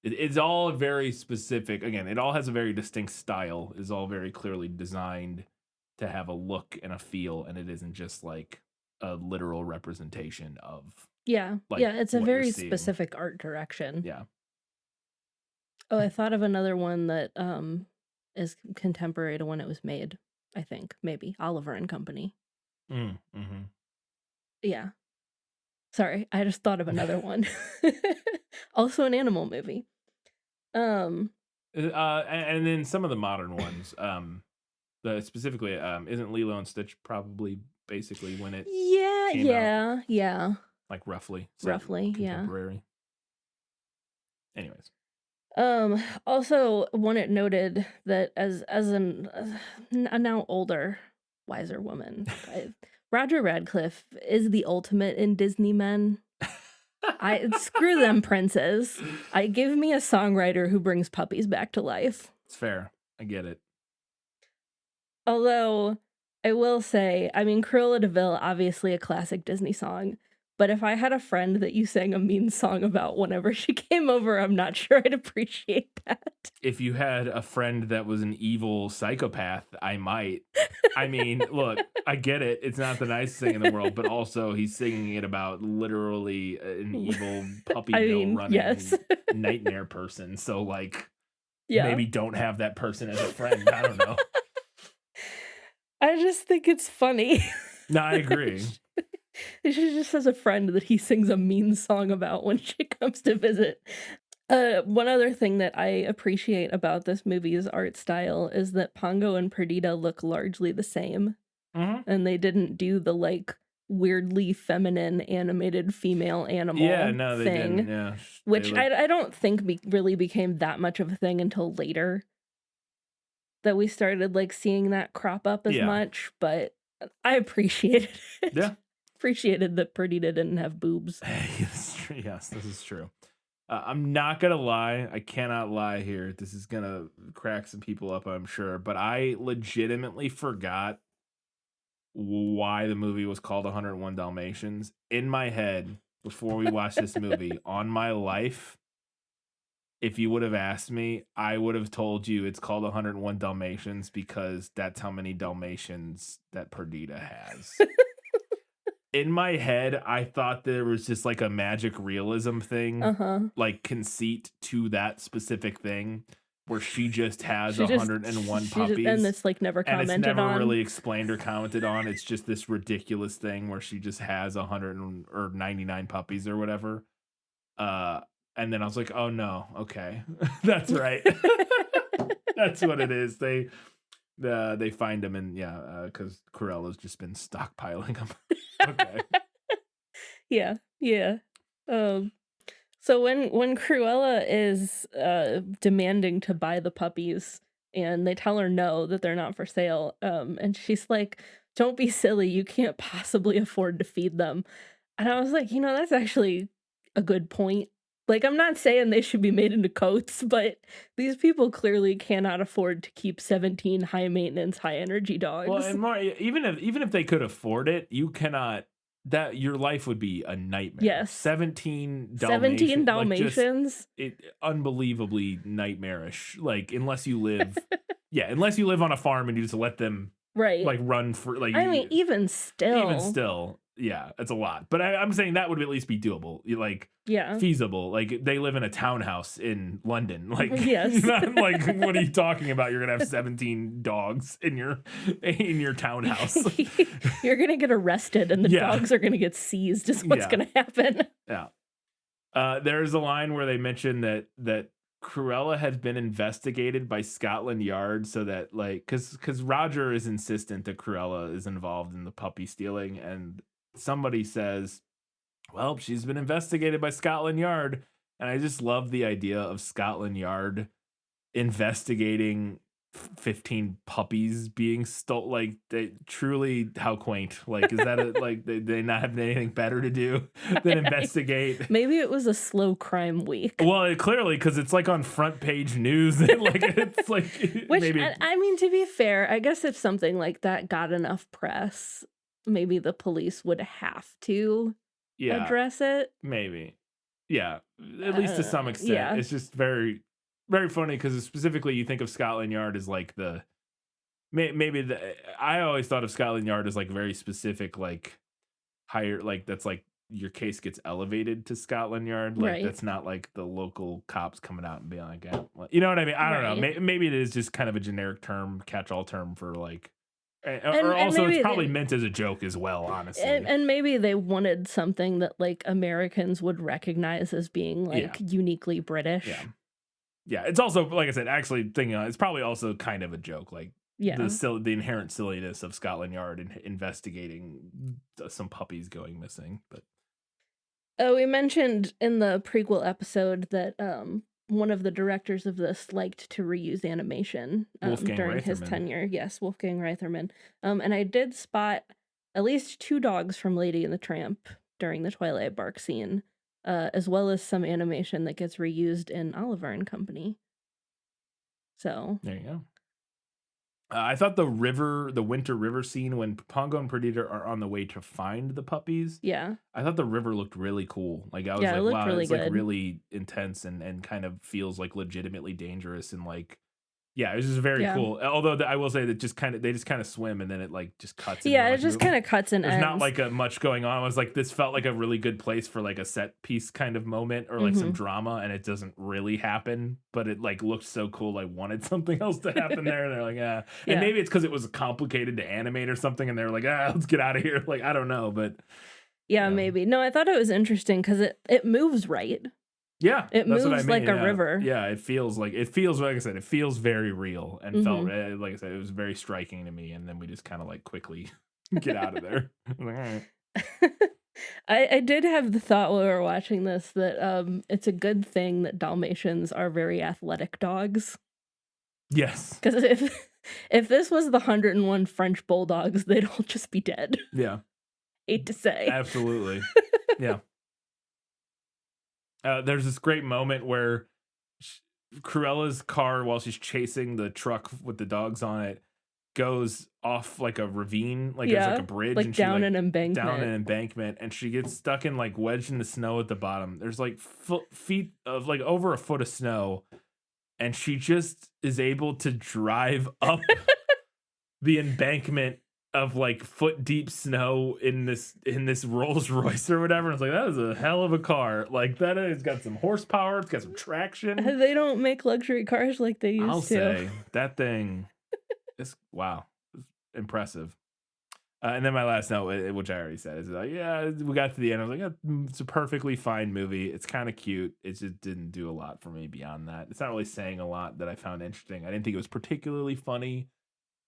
A: It's all very specific. Again, it all has a very distinct style. It's all very clearly designed to have a look and a feel, and it isn't just like a literal representation of
B: Yeah.
A: like
B: Yeah, it's a
A: what you're
B: very
A: seeing.
B: specific art direction.
A: Yeah.
B: Oh, I thought of another one that is contemporary to when it was made, I think. Maybe Oliver and Company.
A: Mm-hmm.
B: Yeah. Sorry, I just thought of another one. Also an animal movie.
A: And then some of the modern ones. Specifically, isn't Lilo and Stitch probably basically when it came out?
B: Yeah.
A: Like roughly. So
B: Roughly, yeah.
A: contemporary. Anyways.
B: Also want it noted that as a now older, wiser woman, Roger Radcliffe is the ultimate in Disney men. Screw them princes. Give me a songwriter who brings puppies back to life.
A: It's fair. I get it.
B: Although I will say, I mean, Cruella de Vil, obviously a classic Disney song. But if I had a friend that you sang a mean song about whenever she came over, I'm not sure I'd appreciate that.
A: If you had a friend that was an evil psychopath, I might. I mean, look, I get it. It's not the nicest thing in the world, but also he's singing it about literally an evil puppy mill running
B: yes.
A: nightmare person. So, like,
B: Yeah.
A: maybe don't have that person as a friend. I don't know.
B: I just think it's funny.
A: No, I agree.
B: She just has a friend that he sings a mean song about when she comes to visit. One other thing that I appreciate about this movie's art style is that Pongo and Perdita look largely the same.
A: Mm-hmm.
B: And they didn't do the, like, weirdly feminine animated female animal
A: they
B: thing.
A: didn't. Yeah.
B: Which I don't think really became that much of a thing until later. That we started, like, seeing that crop up as much. But I appreciated it.
A: Yeah.
B: Appreciated that Perdita didn't have boobs.
A: Yes, this is true. I'm not gonna lie. I cannot lie here. This is gonna crack some people up, I'm sure. But I legitimately forgot why the movie was called 101 Dalmatians. In my head, before we watched this movie, on my life, if you would have asked me, I would have told you it's called 101 Dalmatians because that's how many Dalmatians that Perdita has. In my head, I thought there was just like a magic realism thing, like conceit to that specific thing, where she just has 101 puppies.
B: And it's like never commented on.
A: And it's never really explained or commented on. It's just this ridiculous thing where she just has 99 puppies or whatever. And then I was like, oh no, okay. That's right. That's what it is. They find him and because Cruella's just been stockpiling them. Okay.
B: Yeah. So when Cruella is demanding to buy the puppies and they tell her no, that they're not for sale, and she's like, don't be silly, you can't possibly afford to feed them. And I was like, that's actually a good point. Like, I'm not saying they should be made into coats, but these people clearly cannot afford to keep 17 high-maintenance, high-energy dogs.
A: Well, and more, even if they could afford it, you cannot. That your life would be a nightmare.
B: Yes,
A: 17
B: Dalmatians.
A: Unbelievably nightmarish. Like, unless you live on a farm and you just let them like run for like.
B: I mean, even still.
A: Yeah, it's a lot. But I'm saying that would at least be doable. Like, feasible. Like, they live in a townhouse in London. Like,
B: yes.
A: Not like, what are you talking about? You're gonna have 17 dogs in your townhouse.
B: You're gonna get arrested, and the dogs are gonna get seized. Is what's gonna happen.
A: Yeah. There's a line where they mention that Cruella has been investigated by Scotland Yard, so that like, because Roger is insistent that Cruella is involved in the puppy stealing, and somebody says, well, she's been investigated by Scotland Yard. And I just love the idea of Scotland Yard investigating 15 puppies being stolen. Like, they truly, how quaint. Like, is that like they not have anything better to do than investigate?
B: Maybe it was a slow crime week.
A: Well, clearly, because it's like on front page news. Like, it's like,
B: which
A: maybe.
B: I mean, to be fair, I guess if something like that got enough press, maybe the police would have to address it.
A: Maybe. Yeah, at least to some extent.
B: yeah.
A: It's just very, very funny because specifically you think of Scotland Yard as like I always thought of Scotland Yard as like very specific, like higher, like that's like your case gets elevated to Scotland Yard. Like
B: Right.
A: that's not like the local cops coming out and being like, you know what I mean? I don't know.
B: Right.
A: Maybe it is just kind of a generic term, catch-all term for like,
B: And
A: or also
B: maybe
A: it's probably meant as a joke as well, honestly.
B: And maybe they wanted something that like Americans would recognize as being like uniquely British.
A: Yeah, it's also, like I said, actually thinking on it, it's probably also kind of a joke, like
B: Yeah.
A: the inherent silliness of Scotland Yard and investigating some puppies going missing. But
B: We mentioned in the prequel episode that one of the directors of this liked to reuse animation
A: Wolfgang
B: during his
A: Reitherman.
B: tenure. Yes, Wolfgang Reitherman. And I did spot at least 2 dogs from Lady and the Tramp during the Twilight Bark scene, as well as some animation that gets reused in Oliver and Company. So
A: there you go. I thought the winter river scene when Pongo and Perdita are on the way to find the puppies.
B: yeah,
A: I thought the river looked really cool. Like I was
B: Yeah, it
A: like,
B: looked
A: wow,
B: really
A: it's like
B: good.
A: really intense and kind of feels like legitimately dangerous and like, yeah, it was just very
B: Yeah.
A: cool. Although I will say that they just kind of swim and then it like just cuts.
B: yeah,
A: into,
B: it just kind of cuts and
A: there's
B: ends.
A: not like much going on. I was like, this felt like a really good place for like a set piece kind of moment or like some drama, and it doesn't really happen, but it like looked so cool. I wanted something else to happen there, and they're like,
B: Yeah.
A: And maybe it's because it was complicated to animate or something, and they were like, let's get out of here. Like I don't know, but
B: Yeah, maybe. No, I thought it was interesting because it moves right.
A: yeah,
B: It
A: that's what I
B: moves
A: mean,
B: like a
A: yeah.
B: river.
A: Yeah, it feels like I said, it feels very real and felt like I said, it was very striking to me. And then we just kind of like quickly get out of there. I'm like, all right.
B: I did have the thought while we were watching this that it's a good thing that Dalmatians are very athletic dogs.
A: Yes.
B: Because if this was the 101 French bulldogs, they'd all just be dead.
A: Yeah.
B: Hate to say.
A: Absolutely. Yeah. There's this great moment where Cruella's car, while she's chasing the truck with the dogs on it, goes off like a ravine, like there's like a bridge,
B: like
A: and
B: down
A: she,
B: an
A: like,
B: embankment.
A: down an embankment, and she gets stuck in like wedged in the snow at the bottom. There's like feet of like over a foot of snow, and she just is able to drive up the embankment of like foot deep snow in this Rolls Royce or whatever. It's like, that is a hell of a car. Like that has got some horsepower. It's got some traction.
B: They don't make luxury cars like they used
A: I'll
B: to.
A: say that thing is wow, it's impressive. And then my last note, which I already said, is like, yeah, we got to the end. I was like, it's a perfectly fine movie. It's kind of cute. It just didn't do a lot for me beyond that. It's not really saying a lot that I found interesting. I didn't think it was particularly funny.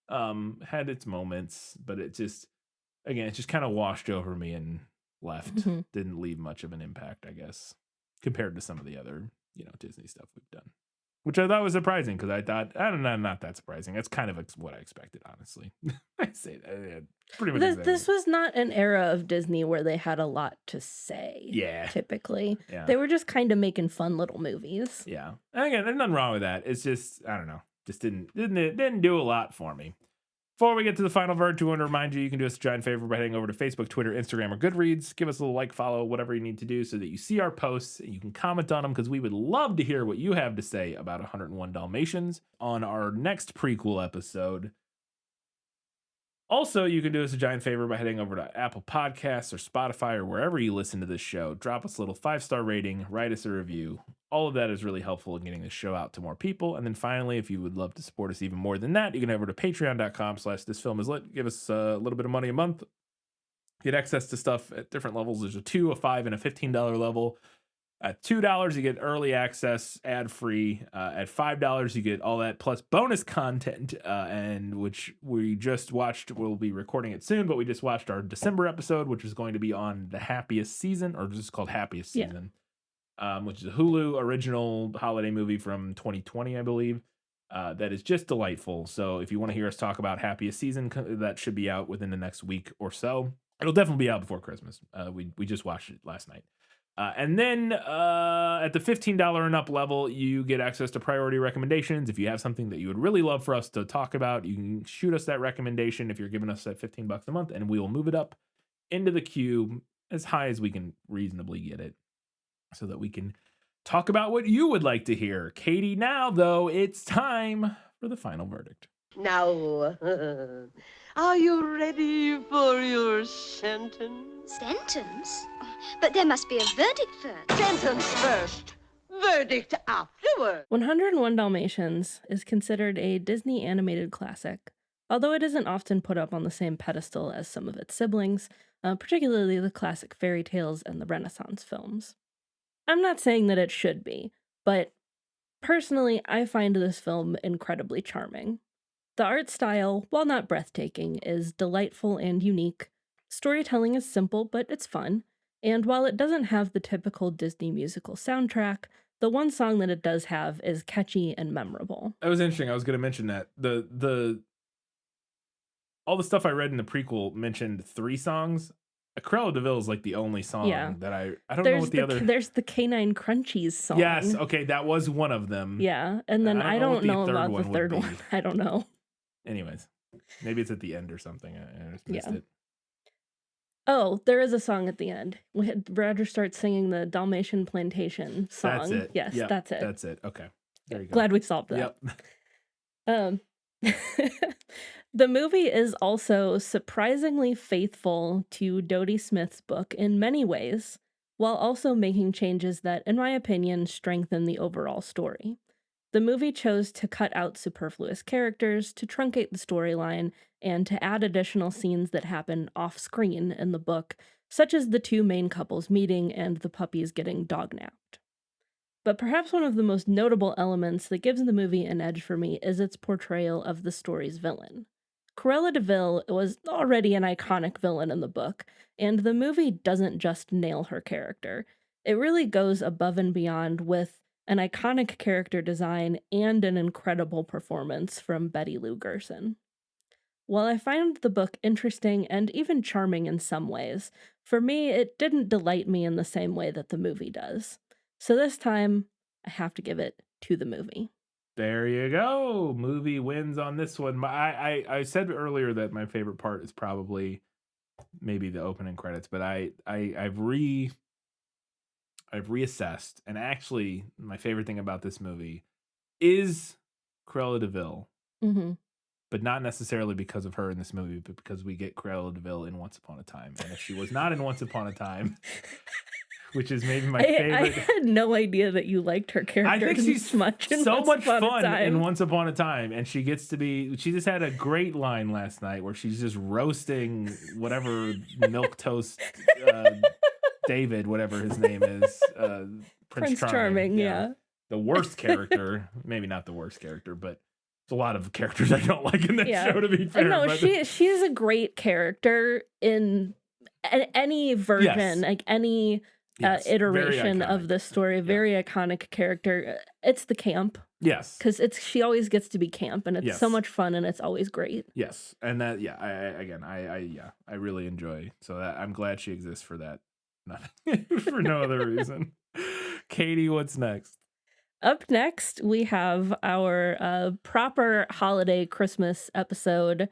A: Had its moments, but it just kind of washed over me and left. Didn't leave much of an impact, I guess, compared to some of the other Disney stuff we've done, which I thought was surprising because I thought, I don't know, not that surprising. That's kind of what I expected, honestly. I say that, yeah, pretty much.
B: This was not an era of Disney where they had a lot to say.
A: Yeah,
B: typically,
A: yeah.
B: They were just kind of making fun little movies.
A: Yeah, and again, there's nothing wrong with that. It's just, I don't know. Just didn't do a lot for me. Before we get to the final verdict, we want to remind you, you can do us a giant favor by heading over to Facebook, Twitter, Instagram, or Goodreads. Give us a little like, follow, whatever you need to do so that you see our posts and you can comment on them, because we would love to hear what you have to say about 101 Dalmatians on our next prequel episode. Also, you can do us a giant favor by heading over to Apple Podcasts or Spotify or wherever you listen to this show. Drop us a little 5-star rating, write us a review. All of that is really helpful in getting this show out to more people. And then finally, if you would love to support us even more than that, you can head over to patreon.com/thisfilmislit. Give us a little bit of money a month. Get access to stuff at different levels. There's a $2, a $5, and a $15 level. At $2, you get early access, ad-free. At $5, you get all that plus bonus content, and which we just watched. We'll be recording it soon, but we just watched our December episode, which is going to be on the Happiest Season, or just called Happiest Season, which is a Hulu original holiday movie from 2020, I believe. That is just delightful. So if you want to hear us talk about Happiest Season, that should be out within the next week or so. It'll definitely be out before Christmas. We just watched it last night. And then at the $15 and up level, you get access to priority recommendations. If you have something that you would really love for us to talk about, you can shoot us that recommendation if you're giving us that $15 a month, and we will move it up into the queue as high as we can reasonably get it. so that we can talk about what you would like to hear. Katie, now, though, it's time for the final verdict.
J: Now, are you ready for your sentence?
E: Sentence? But there must be a verdict first.
J: Sentence first, verdict afterward.
B: 101 Dalmatians is considered a Disney animated classic, although it isn't often put up on the same pedestal as some of its siblings, particularly the classic fairy tales and the Renaissance films. I'm not saying that it should be, but personally, I find this film incredibly charming. The art style, while not breathtaking, is delightful and unique. Storytelling is simple, but it's fun. And while it doesn't have the typical Disney musical soundtrack, the one song that it does have is catchy and memorable.
A: That was interesting. I was going to mention that. All the stuff I read in the prequel mentioned 3 songs. Cruella de Vil is like the only song that I don't know what the other...
B: There's the Canine Crunchies song.
A: Yes, okay, that was one of them.
B: Yeah, and then I don't know about the third one. I don't know.
A: Anyways, maybe it's at the end or something. I just missed it.
B: Oh, there is a song at the end. Roger starts singing the Dalmatian Plantation song.
A: That's it.
B: Yes,
A: yep,
B: that's it.
A: That's it. Okay. There you go.
B: Glad we solved that.
A: Yep.
B: The movie is also surprisingly faithful to Dodie Smith's book in many ways, while also making changes that, in my opinion, strengthen the overall story. The movie chose to cut out superfluous characters, to truncate the storyline, and to add additional scenes that happen off-screen in the book, such as the 2 main couples meeting and the puppies getting dog-napped. But perhaps one of the most notable elements that gives the movie an edge for me is its portrayal of the story's villain. Cruella de Vil was already an iconic villain in the book, and the movie doesn't just nail her character. It really goes above and beyond with an iconic character design and an incredible performance from Betty Lou Gerson. While I find the book interesting and even charming in some ways, for me it didn't delight me in the same way that the movie does. So this time, I have to give it to the movie.
A: There you go. Movie wins on this one. I said earlier that my favorite part is probably maybe the opening credits, but I've reassessed, and actually my favorite thing about this movie is Cruella de Vil.
B: Mm-hmm.
A: But not necessarily because of her in this movie, but because we get Cruella de Vil in Once Upon a Time. And if she was not in Once Upon a Time, which is maybe my favorite.
B: I had no idea that you liked her character.
A: I think she's
B: so much
A: fun in Once Upon a Time. And she gets to be, she just had a great line last night where she's just roasting whatever milk toast David, whatever his name is. Prince
B: Charming, yeah.
A: The worst character, maybe not the worst character, but there's a lot of characters I don't like in that show, to be fair.
B: No, she's a great character in any version, like any iteration of the story. Very iconic character. It's the camp.
A: Yes.
B: Because she always gets to be camp, and it's so much fun, and it's always great.
A: Yes. And that, I really enjoy. So I'm glad she exists for that. Not for no other reason. Katie, what's next?
B: Up next, we have our proper holiday Christmas episode,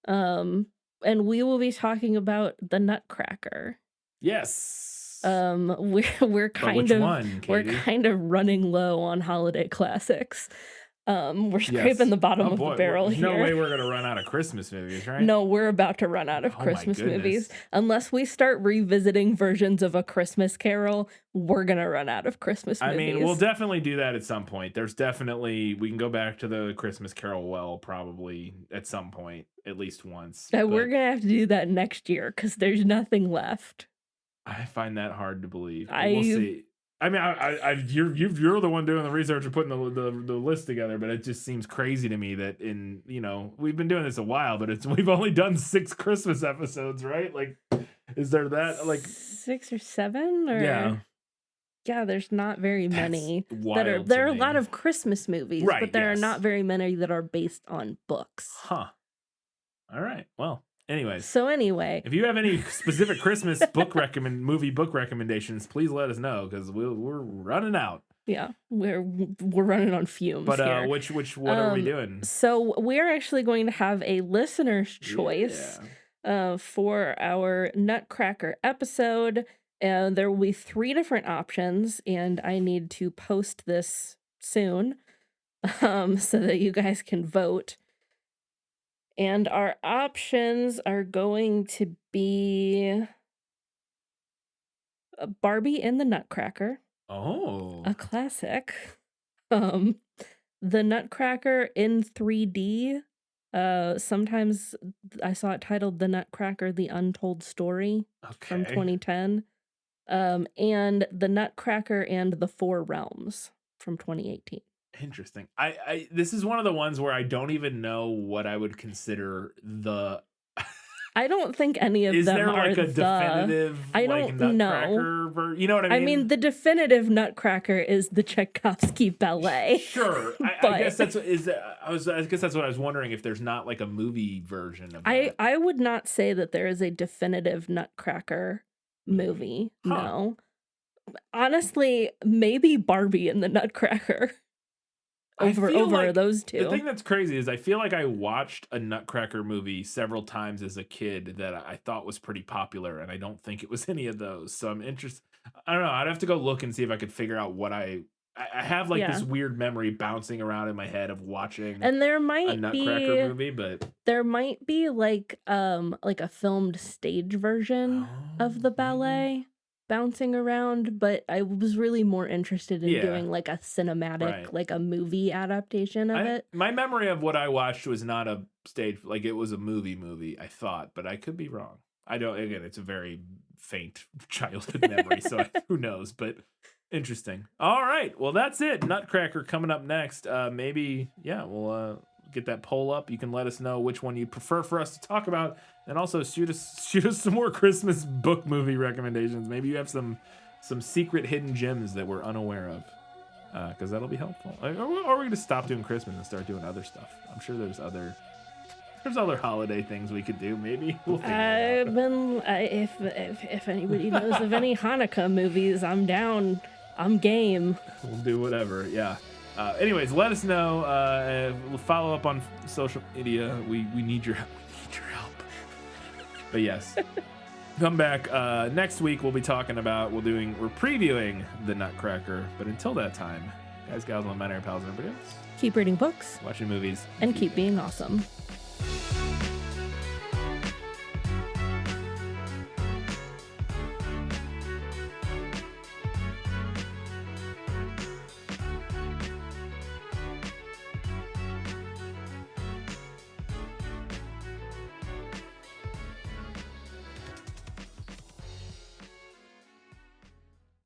B: and we will be talking about the Nutcracker.
A: Yes.
B: We're kind of running low on holiday classics. We're scraping the bottom of the barrel
A: There's
B: here.
A: No way we're gonna run out of Christmas movies, right?
B: No, we're about to run out of Christmas movies. Unless we start revisiting versions of A Christmas Carol, we're gonna run out of Christmas movies.
A: I mean, we'll definitely do that at some point. We can go back to the Christmas Carol probably at some point, at least once.
B: We're gonna have to do that next year because there's nothing left.
A: I find that hard to believe. We'll see. I mean, you're the one doing the research and putting the list together, but it just seems crazy to me that we've been doing this a while, but we've only done 6 Christmas episodes, right? Like, is there that
B: 6 or 7? Or yeah, there's not very many
A: there
B: are a lot of Christmas movies,
A: right,
B: but there are not very many that are based on books.
A: Huh. All right. Well. Anyways, if you have any specific Christmas movie book recommendations, please let us know because we're running out.
B: Yeah, we're running on fumes.
A: But
B: here.
A: what are we doing?
B: So we're actually going to have a listener's choice for our Nutcracker episode. And there will be 3 different options, and I need to post this soon so that you guys can vote. And our options are going to be Barbie and the Nutcracker,
A: Oh.
B: a classic. The Nutcracker in 3D. Sometimes I saw it titled The Nutcracker: The Untold Story from 2010. And The Nutcracker and the Four Realms from 2018.
A: Interesting. I this is one of the ones where I don't even know what I would consider the
B: I don't think any of
A: Is
B: them
A: there
B: are
A: like a definitive
B: I
A: like
B: don't know.
A: Nutcracker you know what I mean?
B: I mean, the definitive Nutcracker is the Tchaikovsky ballet.
A: Sure. I guess that's I guess that's what I was wondering, if there's not like a movie version of that.
B: I would not say that there is a definitive Nutcracker movie.
A: Huh.
B: No. Honestly, maybe Barbie and the Nutcracker over
A: like
B: those two.
A: The thing that's crazy is I feel like I watched a Nutcracker movie several times as a kid that I thought was pretty popular, and I don't think it was any of those. So I'm interested. I don't know. I'd have to go look and see if I could figure out what I have like this weird memory bouncing around in my head of watching
B: and there
A: a
B: might
A: Nutcracker movie, but
B: there might be like a filmed stage version of the ballet bouncing around, but I was really more interested in doing like a cinematic, like a movie adaptation of it.
A: My memory of what I watched was not a stage, like it was a movie, I thought, but I could be wrong. I don't, again, it's a very faint childhood memory, so who knows, but interesting. All right, well, that's it. Nutcracker coming up next. Maybe, we'll get that poll up. You can let us know which one you prefer for us to talk about, and also shoot us some more Christmas book movie recommendations. Maybe you have some secret hidden gems that we're unaware of, because that'll be helpful. Or we're gonna stop doing Christmas and start doing other stuff. I'm sure there's other holiday things we could do. Maybe we'll figure it out.
B: If anybody knows of any Hanukkah movies, I'm down. I'm game.
A: We'll do whatever. Yeah. Anyways, let us know. We'll follow up on social media. We need your help. But yes, come back next week. We'll be talking about we're previewing the Nutcracker. But until that time, guys, gals, my minor pals, and everybody else,
B: Keep reading books,
A: watching movies,
B: and keep being awesome.